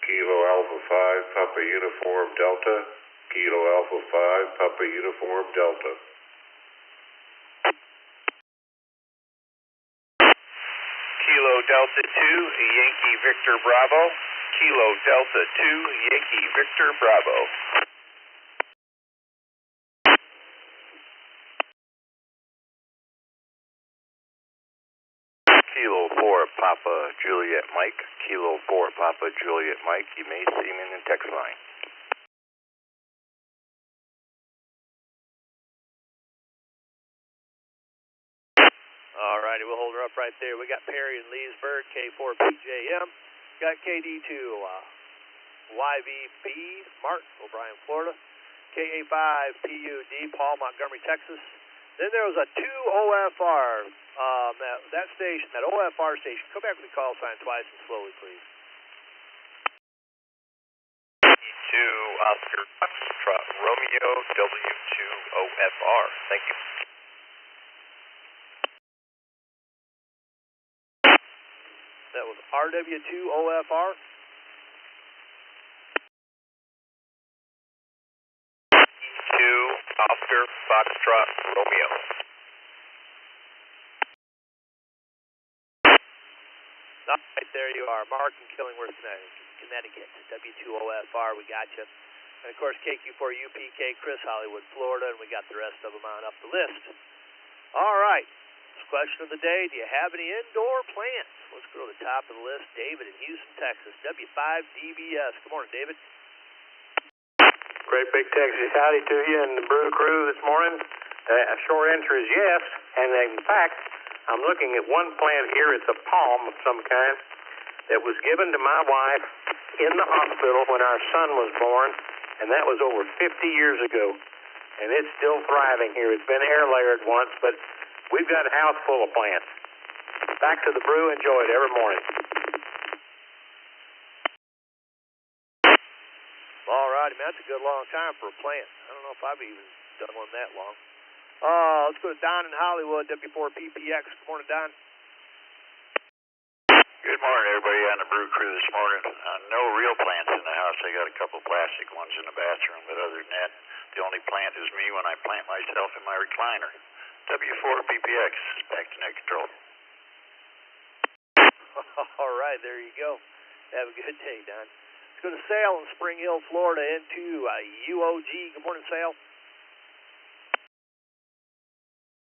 Kilo Alpha 5 Papa Uniform Delta. Kilo Alpha 5 Papa Uniform Delta. Kilo Delta 2 Yankee Victor Bravo. Kilo Delta 2 Yankee Victor Bravo. Kilo 4 Papa Juliet Mike. Kilo 4 Papa Juliet Mike. You may see him in the text line. Alrighty, we'll hold her up right there. We got Perry in Leesburg, K4PJM. Got KD2 YVB Martin, O'Brien, Florida. KA5PUD Paul, Montgomery, Texas. Then there was a 2 OFR, that station, that OFR station. Come back with the call sign twice and slowly, please. 2 Oscar Foxtrot Romeo W2 OFR. Thank you. That was RW2 OFR. 2 Oscar Foxtrot Romeo. Right there you are, Mark in Killingworth, Connecticut. W2OFR, we got you. And of course, KQ4 UPK, Chris, Hollywood, Florida, and we got the rest of them on up the list. All right. Question of the day, do you have any indoor plants? Let's go to the top of the list. David in Houston, Texas. W5DBS. Good morning, David. Great big Texas howdy to you and the Brew crew this morning. A short answer is yes, and in fact, I'm looking at one plant here. It's a palm of some kind that was given to my wife in the hospital when our son was born, and that was over 50 years ago. And it's still thriving here. It's been air layered once, but we've got a house full of plants. Back to the Brew. Enjoy it every morning. All righty, man. That's a good long time for a plant. I don't know if I've even done one that long. Let's go to Don in Hollywood, W4PPX. Good morning, Don. Good morning, everybody on the Brew crew this morning. No real plants in the house. I got a couple plastic ones in the bathroom, but other than that, the only plant is me when I plant myself in my recliner. W4PPX, back to net control. All right, there you go. Have a good day, Don. Let's go to Sale in Spring Hill, Florida, into UOG. Good morning, Sale.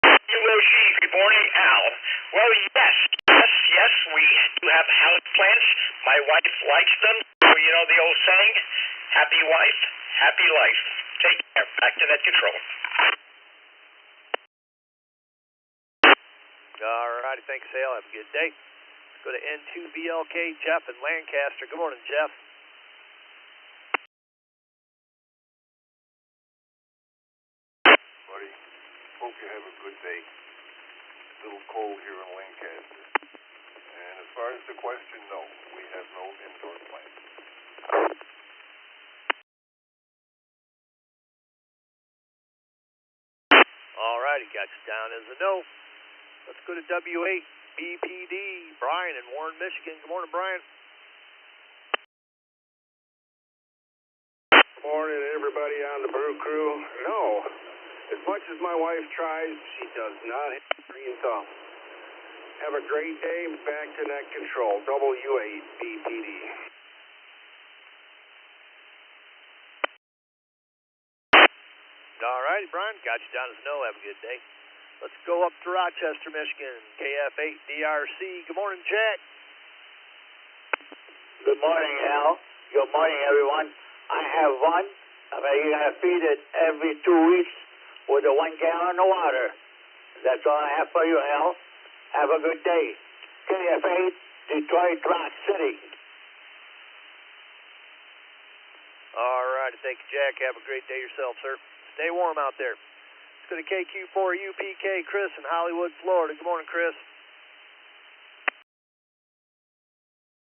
UOG, good morning, Al. Well, yes, we do have house plants. My wife likes them. So you know the old saying, happy wife, happy life. Take care. Back to net control. All righty, thanks, Sale. Have a good day. Let's go to N2BLK, Jeff in Lancaster. Good morning, Jeff. Buddy, hope you have a good day. It's a little cold here in Lancaster. And as far as the question, no, we have no indoor plants. All righty, got you down as a no. Let's go to W8 BPD, Brian in Warren, Michigan. Good morning, Brian. Morning, everybody on the Brew Crew. No, as much as my wife tries, she does not hit the green thumb. Have a great day. Back to net control. W8 BPD. All righty, Brian. Got you down as no. Have a good day. Let's go up to Rochester, Michigan. KF8 DRC. Good morning, Jack. Good morning, Al. Good morning, everyone. I have one, but you gotta feed it every 2 weeks with a 1 gallon of water. That's all I have for you, Al. Have a good day. KF8, Detroit Rock City. All right, thank you, Jack. Have a great day yourself, sir. Stay warm out there. Let's go to KQ4 UPK, Chris in Hollywood, Florida. Good morning, Chris.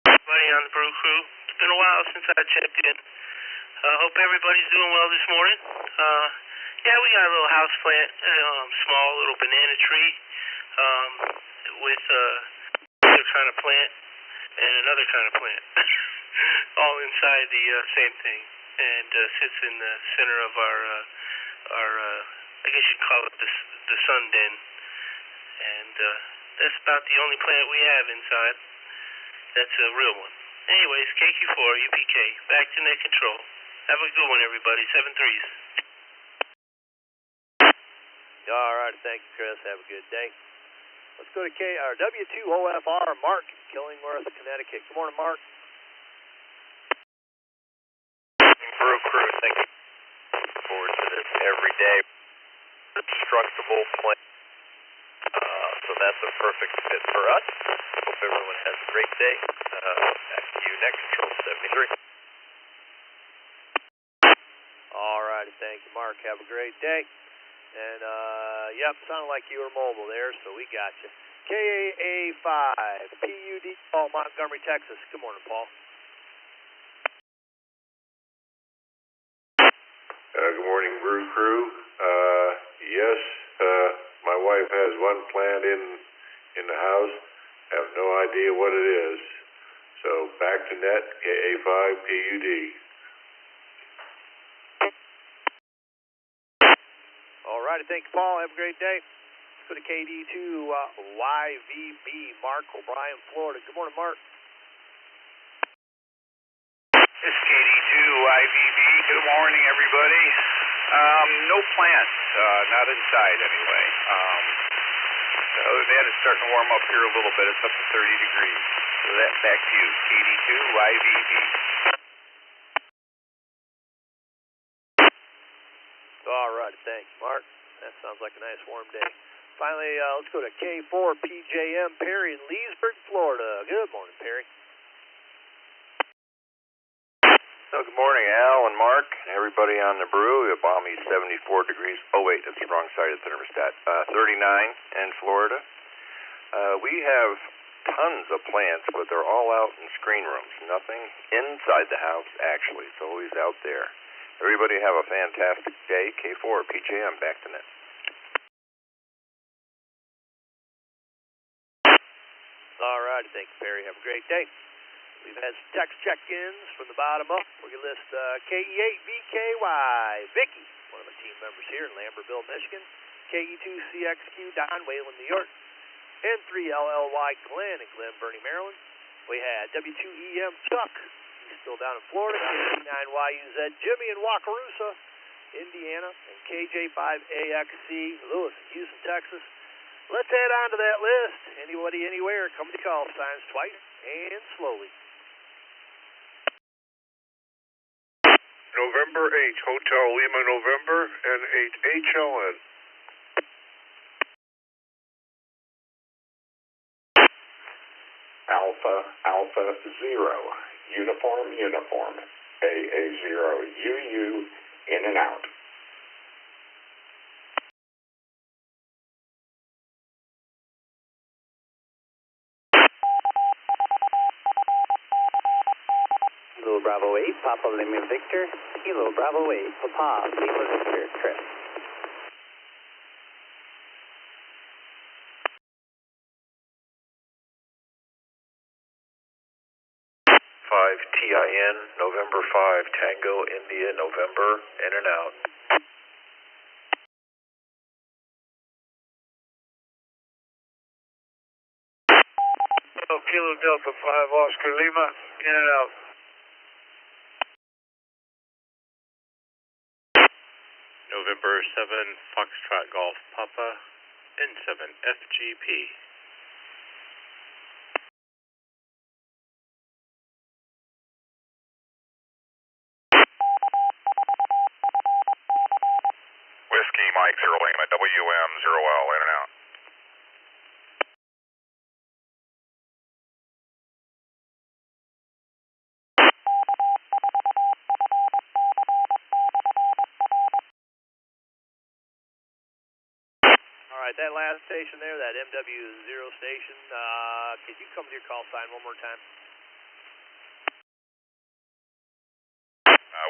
Buddy on the Brew Crew. It's been a while since I checked in. Hope everybody's doing well this morning. Yeah, we got a little house plant, small little banana tree, with another kind of plant and another kind of plant, all inside the same thing, and sits in the center of our I guess you'd call it the sun den, and that's about the only plant we have inside. That's a real one. Anyways, KQ4 UPK, back to net control. Have a good one, everybody. 7-3s. All right, thank you, Chris. Have a good day. Let's go to W2OFR, Mark, Killingworth, Connecticut. Good morning, Mark. Brew Crew, thank you. Looking forward to this every day. Destructible plant. So that's a perfect fit for us. Hope everyone has a great day. Back to you, net control 73. All righty, thank you, Mark. Have a great day. And, yep, sounded like you were mobile there, so we got you. KAA5, PUD, Paul, Montgomery, Texas. Good morning, Paul. Good morning, Brew Crew. Yes, my wife has one plant in the house. Have no idea what it is. So back to net, KA5 PUD. All righty, thank you, Paul. Have a great day. Let's go to KD2 YVB, Mark O'Brien, Florida. Good morning, Mark. This is KD2 YVB. Good morning, everybody. No plants, not inside anyway. Other than that, it's starting to warm up here a little bit. It's up to 30 degrees. So that back to you, KD2 YVB. All right, thanks, Mark. That sounds like a nice warm day. Finally, let's go to K4 PJM Perry in Leesburg, Florida. Good morning, Perry. So good morning, Al and Mark, and everybody on the Brew. The balmy 74 degrees. Oh wait, that's the wrong side of the thermostat. 39 in Florida. We have tons of plants, but they're all out in screen rooms. Nothing inside the house, actually. It's always out there. Everybody have a fantastic day. K4 PJM, back to net. All right, thank you, Perry. Have a great day. We've had some text check-ins from the bottom up. We're going to list KE8VKY, Vicky, one of my team members here in Lambertville, Michigan. KE2CXQ, Don, Wayland, New York. N3LLY, Glenn in Glen Burnie, Maryland. We had W2EM, Chuck, East still down in Florida. KD9YUZ, Jimmy in Wakarusa, Indiana, and KJ5AXC, Lewis in Houston, Texas. Let's add on to that list. Anybody, anywhere, come to call signs twice and slowly. November 8, Hotel Lima, November, and 8 HLN. Alpha, Alpha 0, Uniform, AA0, UU, in and out. Kilo Bravo 8, Papa Lima Victor. Kilo Bravo 8, Papa Lima Victor, Chris. 5TIN, November 5, Tango, India, November, in and out. Kilo Delta 5, Oscar Lima, in and out. November 7, Foxtrot Golf Papa, N7 FGP. Whiskey Mike 0 Lima, WM 0L, in and out. All right, that last station there, that MW0 station, could you come to your call sign one more time?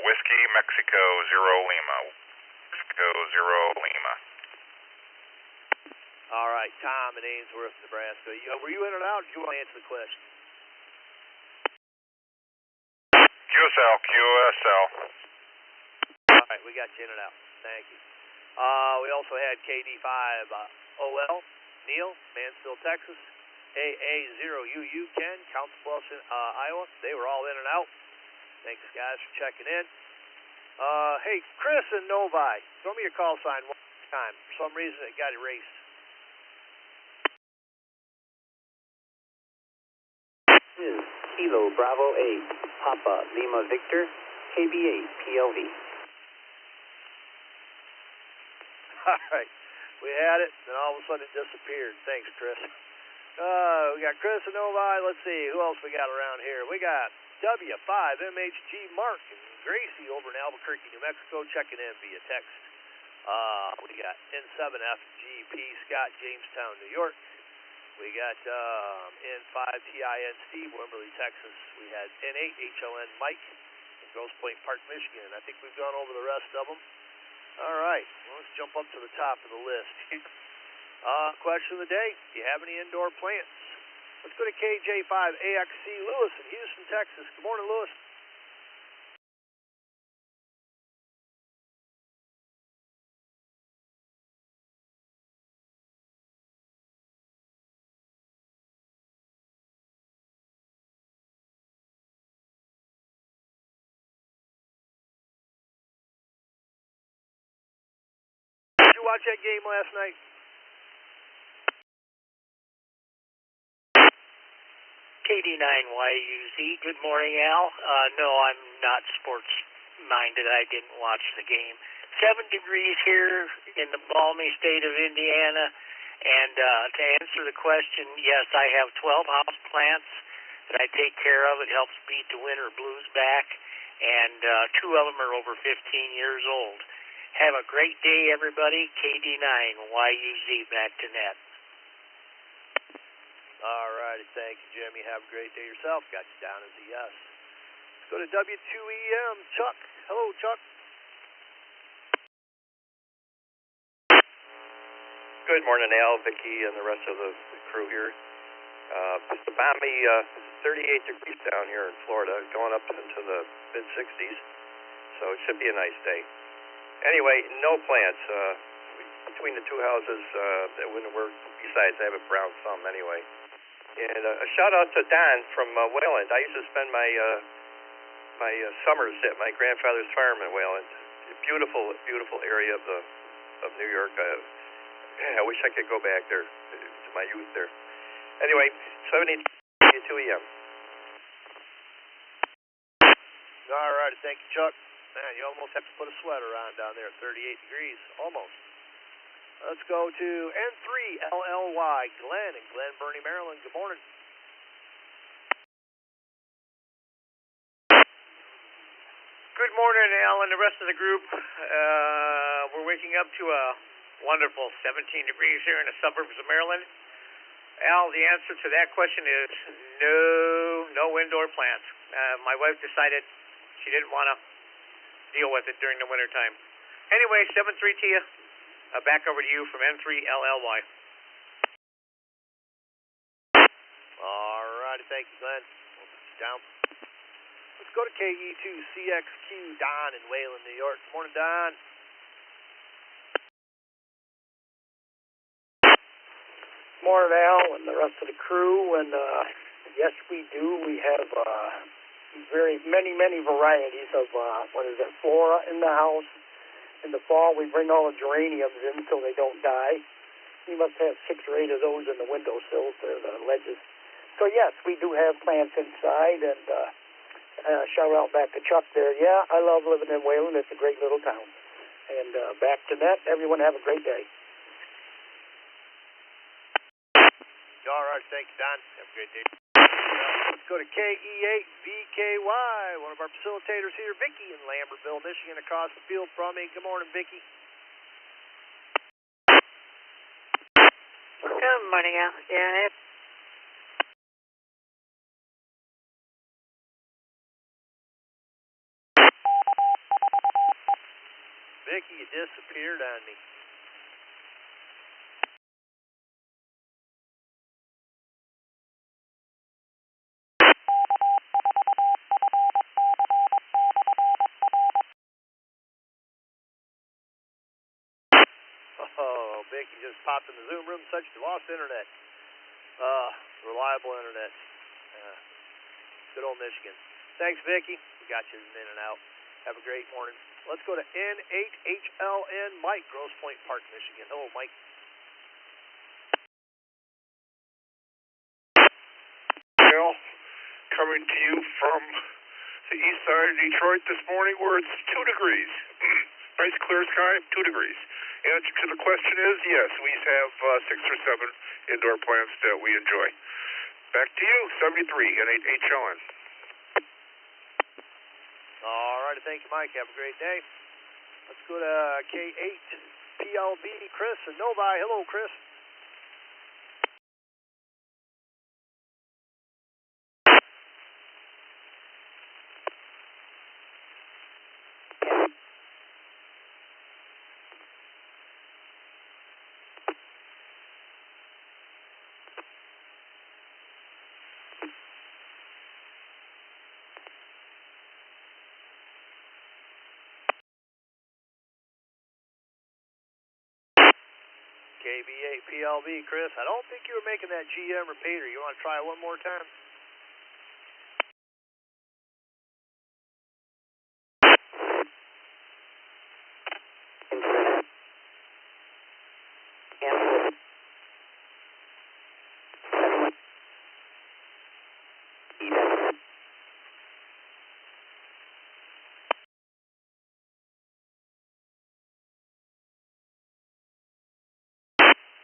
Whiskey Mexico 0 Lima. Mexico 0 Lima. All right, Tom in Ainsworth, Nebraska. Were you in and out, or do you want to answer the question? QSL. All right, we got you in and out. Thank you. We also had KD5 OL, Neil, Mansfield, Texas. AA0UU, Ken, Council Bluffs, Iowa. They were all in and out. Thanks, guys, for checking in. Hey, Chris and Novi, throw me your call sign one time. For some reason, it got erased. Kilo Bravo 8, Papa Lima Victor, KB8 PLV. All right, we had it, then all of a sudden it disappeared. Thanks, Chris. We got Chris and Novi. Let's see, who else we got around here? We got W5MHG Mark and Gracie over in Albuquerque, New Mexico, checking in via text. We got N7FGP Scott, Jamestown, New York. We got N5TIN Steve, Wimberley, Texas. We had N8HLN Mike in Grosse Pointe Park, Michigan. And I think we've gone over the rest of them. All right, well, let's jump up to the top of the list. Question of the day, do you have any indoor plants? Let's go to KJ5AXC Lewis in Houston, Texas. Good morning, Lewis. Did you watch that game last night? KD9YUZ, good morning, Al. No, I'm not sports minded. I didn't watch the game. 7 degrees here in the balmy state of Indiana. And to answer the question, yes, I have 12 house plants that I take care of. It helps beat the winter blues back. And 2 of them are over 15 years old. Have a great day, everybody. KD9YUZ, back to net. All righty, thank you, Jimmy. Have a great day yourself. Got you down as a yes. Let's go to W2EM. Chuck. Hello, Chuck. Good morning, Al, Vicky, and the rest of the crew here. It's a balmy 38 degrees down here in Florida, going up into the mid-60s, so it should be a nice day. Anyway, no plants. Between the two houses, besides I have a brown thumb anyway. And a shout out to Don from Wayland. I used to spend my my summers at my grandfather's farm in Wayland. Beautiful, beautiful area of New York. I wish I could go back there to my youth there. Anyway, 7:82 a.m. All right, thank you, Chuck. Man, you almost have to put a sweater on down there, 38 degrees, almost. Let's go to N3LLY, Glenn in Glen Burnie, Maryland. Good morning. Good morning, Al, and the rest of the group. We're waking up to a wonderful 17 degrees here in the suburbs of Maryland. Al, the answer to that question is no indoor plants. My wife decided she didn't want to deal with it during the wintertime. Anyway, 7-3 to you. Back over to you from N3LLY. All righty, thank you, Glenn. We'll put you down. Let's go to KE2CXQ, Don in Wayland, New York. Good morning, Don. Morning, Al, and the rest of the crew. And yes, we do. We have many varieties of flora in the house. In the fall, we bring all the geraniums in so they don't die. We must have 6 or 8 of those in the windowsills there, the ledges. So yes, we do have plants inside, and shout out back to Chuck there. Yeah, I love living in Wayland. It's a great little town. And back to net. Everyone have a great day. All right, thank you, Don. Have a great day. Let's go to KE8BKY, one of our facilitators here, Vicky in Lambertville, Michigan, across the field from me. Good morning, Vicky. Good morning, Al. Yeah, Vicky, you disappeared on me. Oh, Vicky just popped in the Zoom room, such you lost internet. Reliable internet. Good old Michigan. Thanks, Vicky. We got you in and out. Have a great morning. Let's go to N8HLN, Mike, Grosse Pointe Park, Michigan. Hello, Mike. Well, coming to you from the east side of Detroit this morning where it's 2 degrees. Nice clear sky, 2 degrees. Answer to the question is yes, we have 6 or 7 indoor plants that we enjoy. Back to you, 73 N8HLN. All right, thank you, Mike. Have a great day. Let's go to K8PLB, Chris in Novi. Hello, Chris. KB8PLB, Chris. I don't think you were making that GM repeater. You want to try it one more time?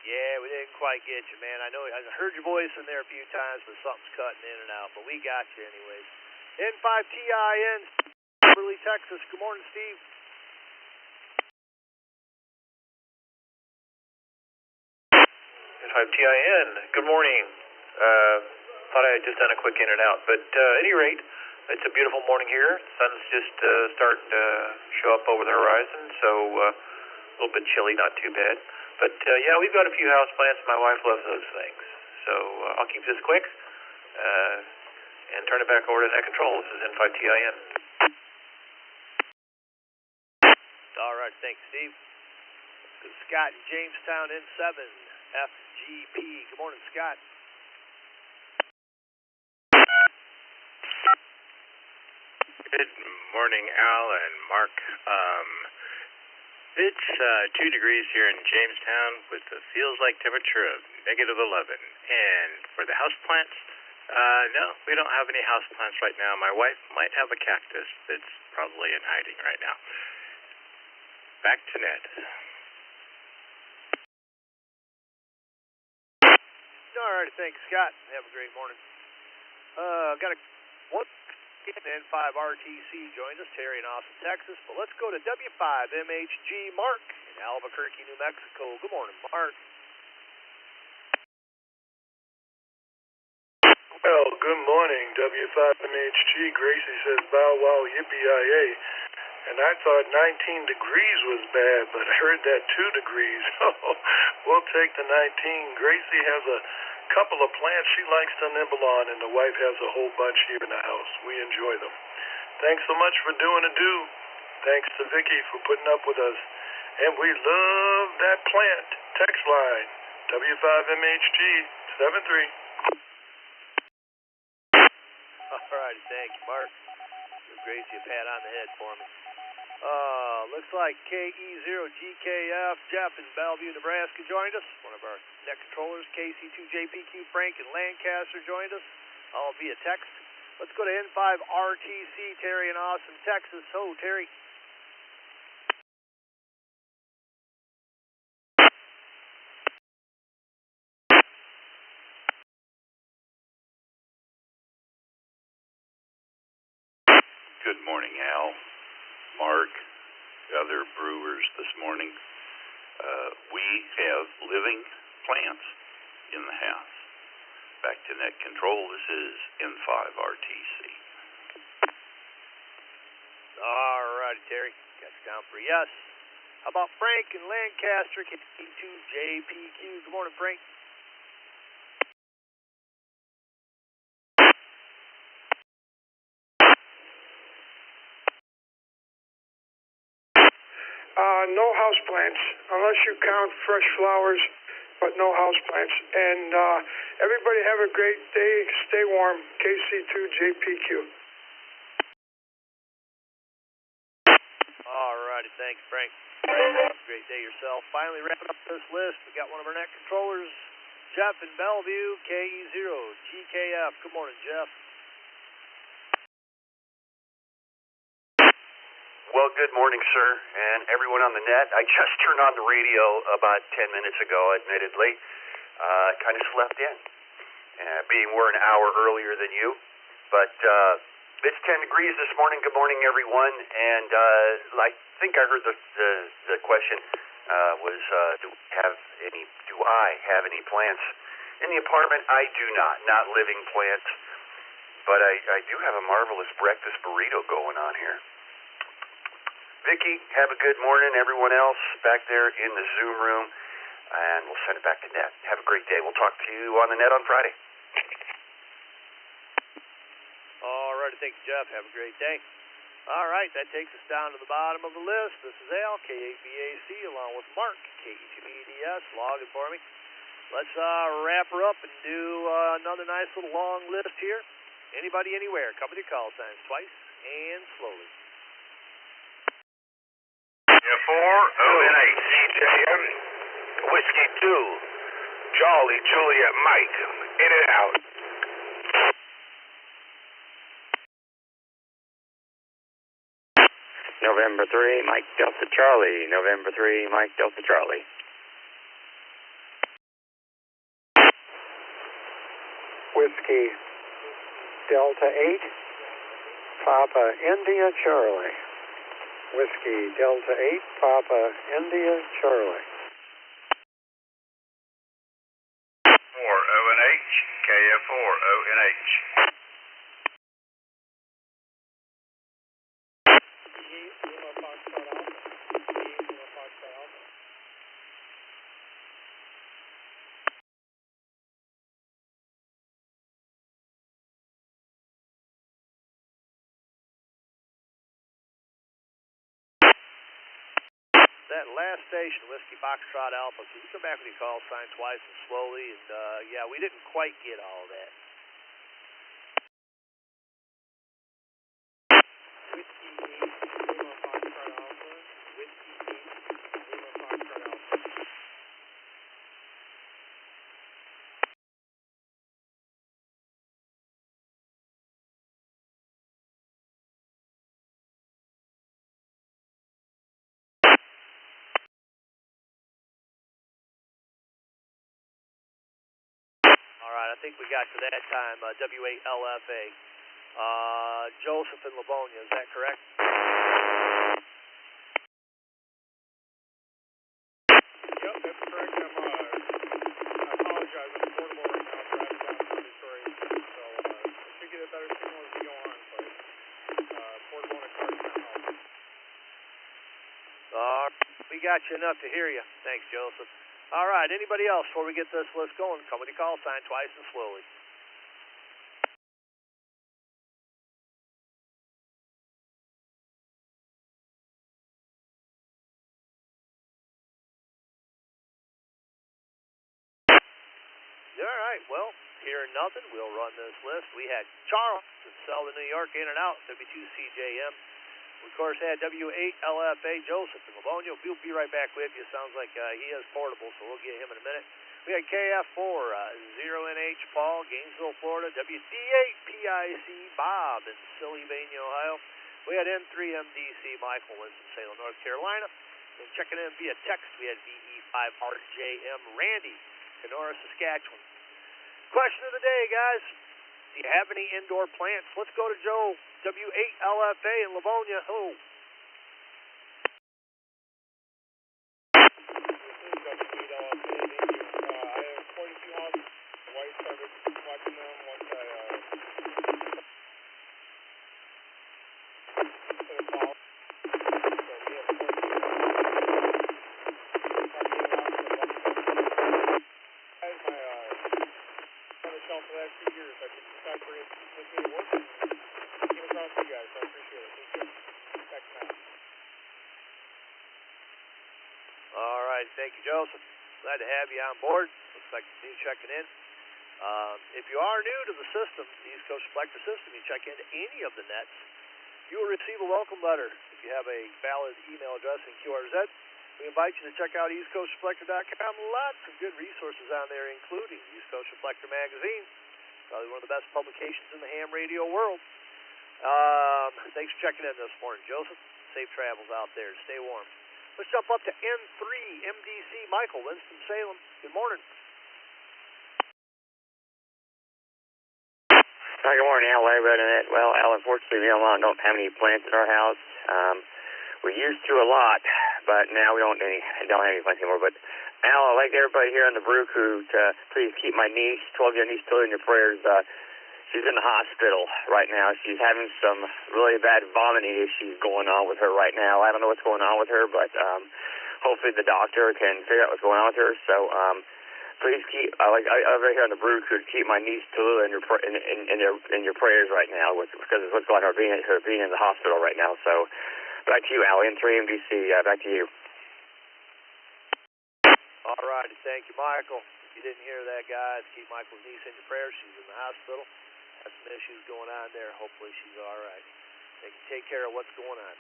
Yeah, we didn't quite get you, man. I know I heard your voice in there a few times, but something's cutting in and out. But we got you anyways. N5TIN, Beverly, Texas. Good morning, Steve. N5TIN, good morning. Thought I had just done a quick in and out, but at any rate, it's a beautiful morning here. Sun's just starting to show up over the horizon, so a little bit chilly, not too bad. But yeah, we've got a few house plants. My wife loves those things. So I'll keep this quick and turn it back over to net control. This is N5TIN. All right, thanks, Steve. Good Scott in Jamestown, N7, FGP. Good morning, Scott. Good morning, Al and Mark. It's 2 degrees here in Jamestown with a feels like temperature of -11. And for the houseplants, no, we don't have any houseplants right now. My wife might have a cactus that's probably in hiding right now. Back to Ned. All right, thanks, Scott. Have a great morning. Got a one N5 RTC joined us, Terry in Austin, Texas. But let's go to W5 MHG Mark in Albuquerque, New Mexico. Good morning, Mark. Well, good morning, W5MHG. Gracie says, bow wow, yippee-yi-yay. And I thought 19 degrees was bad, but I heard that 2 degrees. We'll take the 19. Gracie has a couple of plants she likes to nibble on, and the wife has a whole bunch here in the house. We enjoy them. Thanks so much for doing a do. Thanks to Vicky for putting up with us. And we love that plant. Text line, W5MHG 73. All right, thank you, Mark. Give Gracie a pat on the head for me. Looks like KE0GKF Jeff in Bellevue, Nebraska joined us. One of our net controllers, KC2JPQ Frank in Lancaster joined us, all via text. Let's go to N5 RTC Terry in Austin, Texas. Ho, Terry. Good morning, Al, Mark, other brewers this morning. We have living plants in the house. Back to net control, this is N5 RTC. All righty, Terry. Got you down for yes. How about Frank in Lancaster, KC2JPQ? Good morning, Frank. No houseplants, unless you count fresh flowers, but no houseplants. And everybody have a great day. Stay warm. KC2JPQ. All righty, thanks, Frank. Have a great day yourself. Finally wrapping up this list, we got one of our net controllers, Jeff in Bellevue, KE0GKF. Good morning, Jeff. Well, good morning, sir, and everyone on the net. I just turned on the radio about 10 minutes ago, admittedly. Kind of slept in, being we're an hour earlier than you. But it's 10 degrees this morning. Good morning, everyone. And I think I heard the question was, do I have any plants in the apartment? I do not living plants. But I do have a marvelous breakfast burrito going on here. Vicky, have a good morning. Everyone else back there in the Zoom room, and we'll send it back to net. Have a great day. We'll talk to you on the net on Friday. All right, thank you, Jeff. Have a great day. All right, that takes us down to the bottom of the list. This is Al, KABAC, along with Mark, KE2EDS, logging for me. Let's wrap her up and do another nice little long list here. Anybody, anywhere, come with your call signs twice and slowly. 408 CJM, Whiskey 2, Charlie, Juliet, Mike, in and out. November 3, Mike Delta Charlie. November 3, Mike Delta Charlie. Whiskey Delta 8, Papa India Charlie. Whiskey Delta 8, Papa India Charlie. 4ONH, KF4ONH. That last station, Whiskey Foxtrot Alpha, so you come back with your call sign twice and slowly, and yeah, we didn't quite get all that. All right, I think we got to that time. W8LFA. Joseph in Livonia, is that correct? Yep, that's correct. I apologize. I'm portable right now, driving down from Detroit. So I should get a better signal as we go on, but portable in a car is not helping. We got you enough to hear you. Thanks, Joseph. All right, anybody else before we get this list going? Company call sign twice and slowly. All right, well, hearing nothing, we'll run this list. We had Charles to sell the New York in and out, W2CJM. We, of course, had W8LFA Joseph in Livonia. We'll be right back with you. Sounds like he is portable, so we'll get him in a minute. We had KF4, 0NH Paul, Gainesville, Florida. WD8PIC Bob in Sylvania, Ohio. We had N3MDC Michael, Winston-Salem, North Carolina. And checking in via text, we had VE5RJM Randy, Kenora, Saskatchewan. Question of the day, guys. Do you have any indoor plants? Let's go to Joe, W8LFA in Livonia. Hello. Thank you, Joseph. Glad to have you on board. Looks like you checking in. If you are new to the system, the East Coast Reflector system, you check into any of the nets, you will receive a welcome letter if you have a valid email address in QRZ. We invite you to check out EastCoastReflector.com. Lots of good resources on there, including East Coast Reflector Magazine, probably one of the best publications in the ham radio world. Thanks for checking in this morning, Joseph. Safe travels out there. Stay warm. Let's jump up to N3MDC Michael, Winston-Salem. Good morning. Hi, good morning, Al. Well, Al, unfortunately, we don't have any plants in our house. We used to a lot, but now we don't have any plants anymore. But Al, I'd like everybody here on the Brew crew to please keep my niece, 12-year niece, still in your prayers. She's in the hospital right now. She's having some really bad vomiting issues going on with her right now. I don't know what's going on with her, but hopefully the doctor can figure out what's going on with her. So please keep I'm right here on the Brew crew to keep my niece Tallulah in your prayers right now because of what's going on her being in the hospital right now. So back to you, Al. N3MDC. Back to you. All righty, thank you, Michael. If you didn't hear that, guys, keep Michael's niece in your prayers. She's in the hospital. Has some issues going on there. Hopefully she's all right. They can take care of what's going on.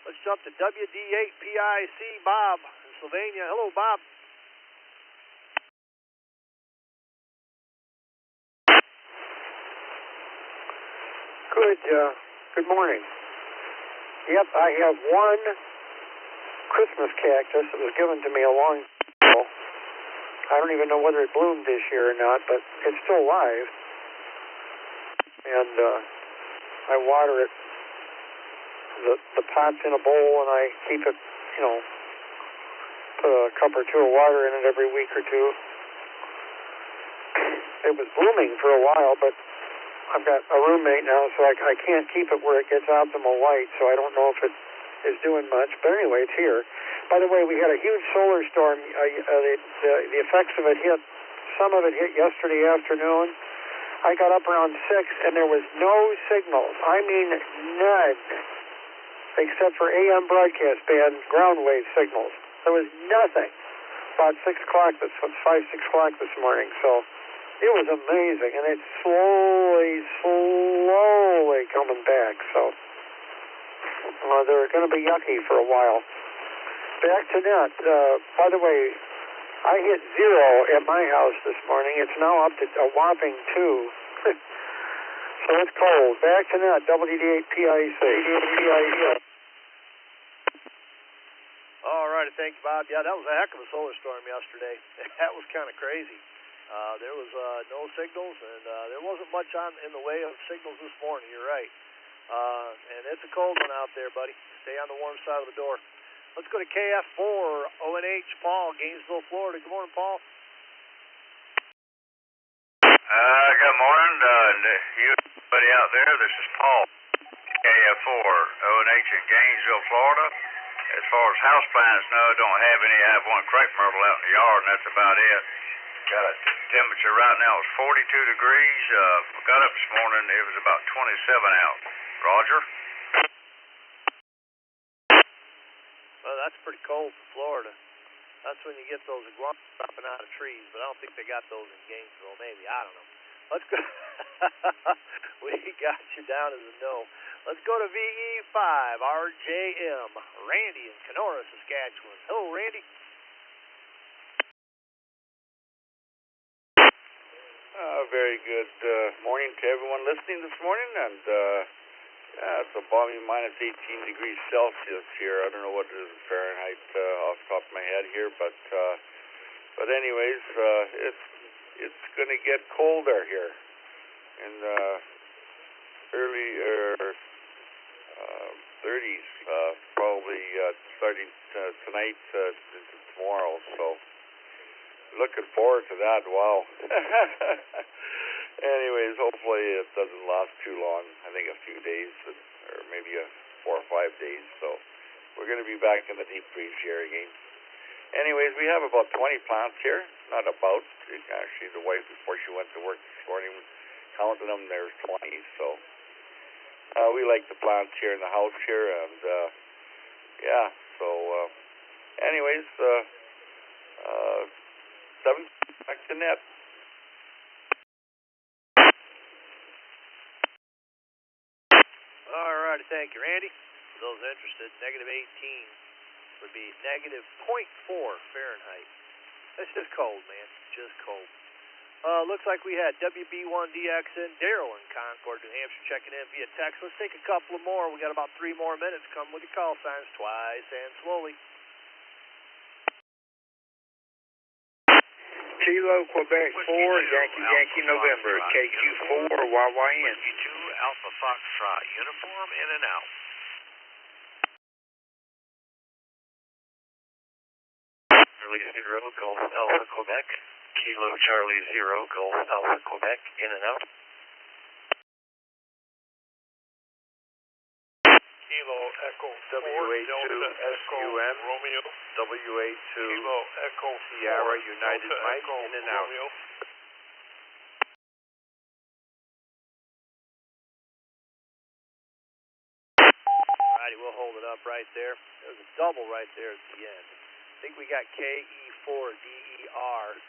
Let's jump to WD8PIC Bob in Sylvania. Hello, Bob. Good morning. Yep, I have one Christmas cactus that was given to me a long time ago. I don't even know whether it bloomed this year or not, but it's still alive. And I water it. The pot's in a bowl, and I keep it, put a cup or two of water in it every week or two. It was blooming for a while, but I've got a roommate now, so I can't keep it where it gets optimal light, so I don't know if it is doing much. But anyway, it's here. By the way, we had a huge solar storm. The effects of it hit, some of it hit yesterday afternoon. I got up around 6, and there was no signals. I mean, none, except for AM broadcast band ground wave signals. There was nothing. About 6 o'clock, 5, 6 o'clock this morning, so it was amazing, and it's slowly coming back, so they're going to be yucky for a while. Back to net. By the way, I hit 0 at my house this morning. It's now up to a whopping 2. So it's cold. Back to net. WD8PIC. All right, thank you, Bob. Yeah, that was a heck of a solar storm yesterday. That was kind of crazy. There was no signals, and there wasn't much in the way of signals this morning. You're right. And it's a cold one out there, buddy. Stay on the warm side of the door. Let's go to KF4, ONH, Paul, Gainesville, Florida. Good morning, Paul. Good morning, everybody out there. This is Paul, KF4, ONH in Gainesville, Florida. As far as houseplants, no, don't have any. I have one crepe myrtle out in the yard, and that's about it. Got a temperature right now is 42 degrees. Got up this morning, it was about 27 out. Roger? Well, that's pretty cold for Florida. That's when you get those iguanas dropping out of trees, but I don't think they got those in Gainesville. Maybe, I don't know. Let's go. We got you down as a no. Let's go to VE5, RJM, Randy in Kenora, Saskatchewan. Hello, Randy. Very good morning to everyone listening this morning, and it's a balmy minus 18 degrees Celsius here. I don't know what it is in Fahrenheit off the top of my head here, but anyways, it's going to get colder here in the early 30s, probably starting tonight into tomorrow. So looking forward to that. Wow. Anyways, hopefully it doesn't last too long. I think a few days, or maybe 4 or 5 days. So we're going to be back in the deep freeze here again. Anyways, we have about 20 plants here. Not about. Actually, the wife, before she went to work this morning, counted them. There's 20. So we like the plants here in the house here, and yeah. So anyways, 7 back to net. All righty, thank you, Randy. For those interested, negative 18 would be negative 0.4 Fahrenheit. That's just cold, man. Just cold. Looks like we had WB1DX and Daryl in Concord, New Hampshire, checking in via text. Let's take a couple of more. We got about 3 more minutes. Come with your call signs twice and slowly. Kilo, Quebec 4, Yankee, November, KQ4, YYN. Whiskey 2, Alpha Foxtrot, uniform, in and out. Charlie 0, Golf Alpha, Quebec. Kilo, Charlie 0, Golf Alpha, Quebec, in and out. Kilo, Echo 4, WA2 SUM, Romeo. WA2 Kilo, Echo 4, Sierra United Delta Mike, Echo, in and out. Romeo. Alrighty, we'll hold it up right there. There's a double right there at the end. I think we got KE4DER,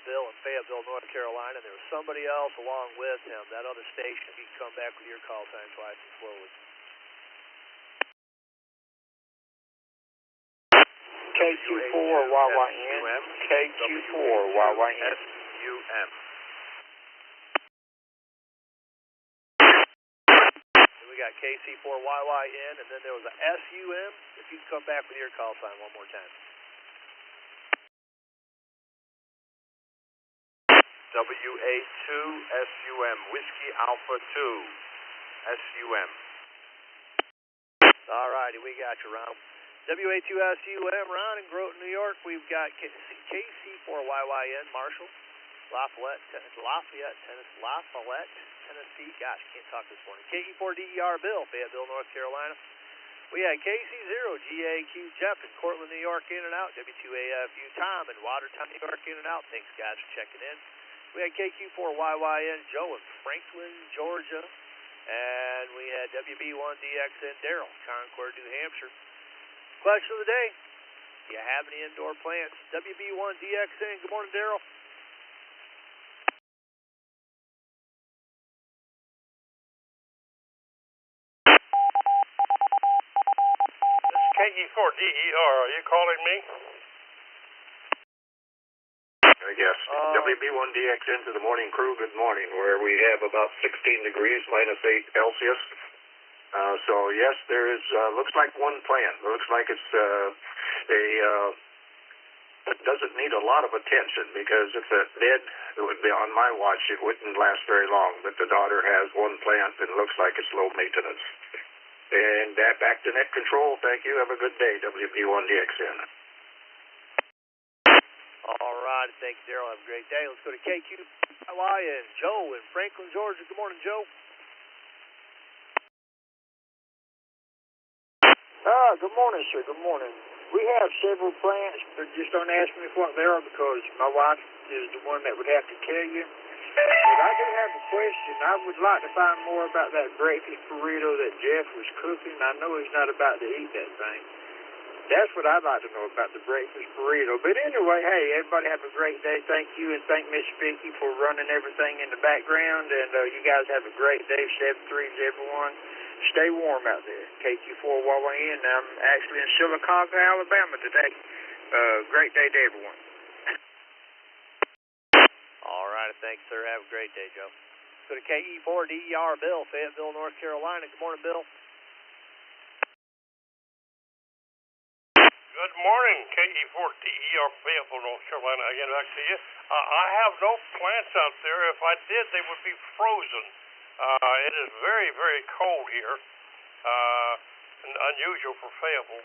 Bill in Fayetteville, North Carolina. There was somebody else along with him. That other station, you can come back with your call sign twice and slowly. KQ4, YYN. KQ4, YYN. SUM. We got KC4YYN, and then there was a SUM. If you can come back with your call sign one more time. WA2 SUM, Whiskey Alpha 2, SUM. Alrighty, we got you, Ron. WA2 SUM, Ron in Groton, New York. We've got KC4YYN, Marshall, Lafayette, Tennessee. Gosh, can't talk this morning. KE4DER, Bill, Fayetteville, North Carolina. We had KC0GAQ, Jeff in Cortland, New York, in and out. W2AFU, Tom in Watertown, New York, in and out. Thanks, guys, for checking in. We had KQ4YYN, Joe in Franklin, Georgia. And we had WB1DXN, Daryl, Concord, New Hampshire. Question of the day, do you have any indoor plants? WB1DXN, good morning, Daryl. KE4DER, are you calling me? Yes, WB1DXN to the morning crew, good morning, where we have about 16 degrees, minus 8 Celsius. So yes, there is, looks like one plant. Looks like it's a doesn't need a lot of attention, because if it did, it would be on my watch. It wouldn't last very long. But the daughter has one plant that looks like it's low maintenance. And back to net control. Thank you. Have a good day, WP1DXN. All right. Thank you, Daryl. Have a great day. Let's go to KQYY and Joe in Franklin, Georgia. Good morning, Joe. Good morning, sir. Good morning. We have several plants, but just don't ask me what they are, because my wife is the one that would have to tell you. But I do have a question. I would like to find more about that breakfast burrito that Jeff was cooking. I know he's not about to eat that thing. That's what I'd like to know about the breakfast burrito. But anyway, hey, everybody have a great day. Thank you, and thank Miss Vicky for running everything in the background. And you guys have a great day. 7-3s, everyone. Stay warm out there. KQ4YYN. I'm actually in Silicaca, Alabama today. Great day to everyone. All right. Thanks, sir. Have a great day, Joe. Let's go to KE4DER, Bill, Fayetteville, North Carolina. Good morning, Bill. Good morning, KE4DER, Fayetteville, North Carolina. Again, back to you. I have no plants out there. If I did, they would be frozen. It is very, very cold here, and unusual for Fayetteville.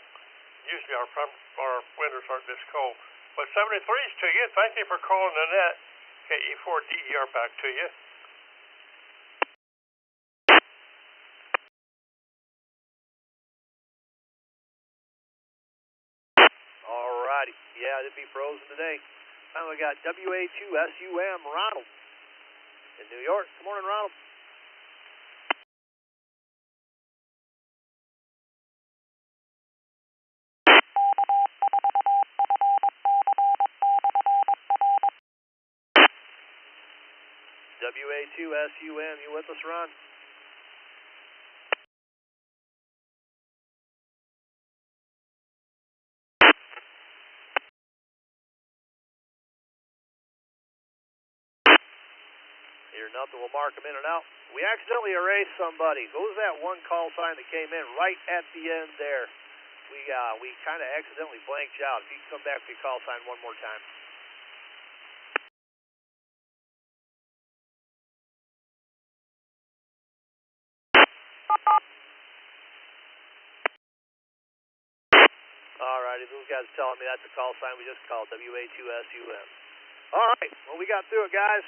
Usually our winters aren't this cold. But 73s to you. Thank you for calling the net. KE4DER, back to you. All righty. Yeah, it'd be frozen today. Finally, we got WA2SUM, Ronald in New York. Good morning, Ronald. WA2SUM, you with us, Ron? Hear nothing, we'll mark them in and out. We accidentally erased somebody. What was that one call sign that came in right at the end there? We kind of accidentally blanked you out. If you can come back with your call sign one more time. Alrighty, those guys are telling me that's a call sign we just called, WA2SUM. Alright, well, we got through it, guys.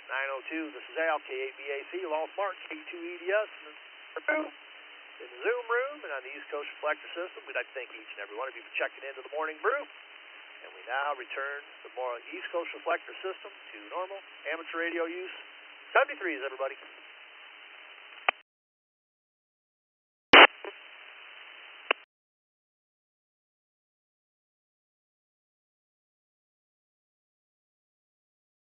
9:02, this is Al, KABAC, along with Mark, K2EDS, and Brew in the Zoom room and on the East Coast Reflector system. We'd like to thank each and every one of you for checking into the Morning Brew. And we now return the East Coast Reflector system to normal amateur radio use. 73s, everybody.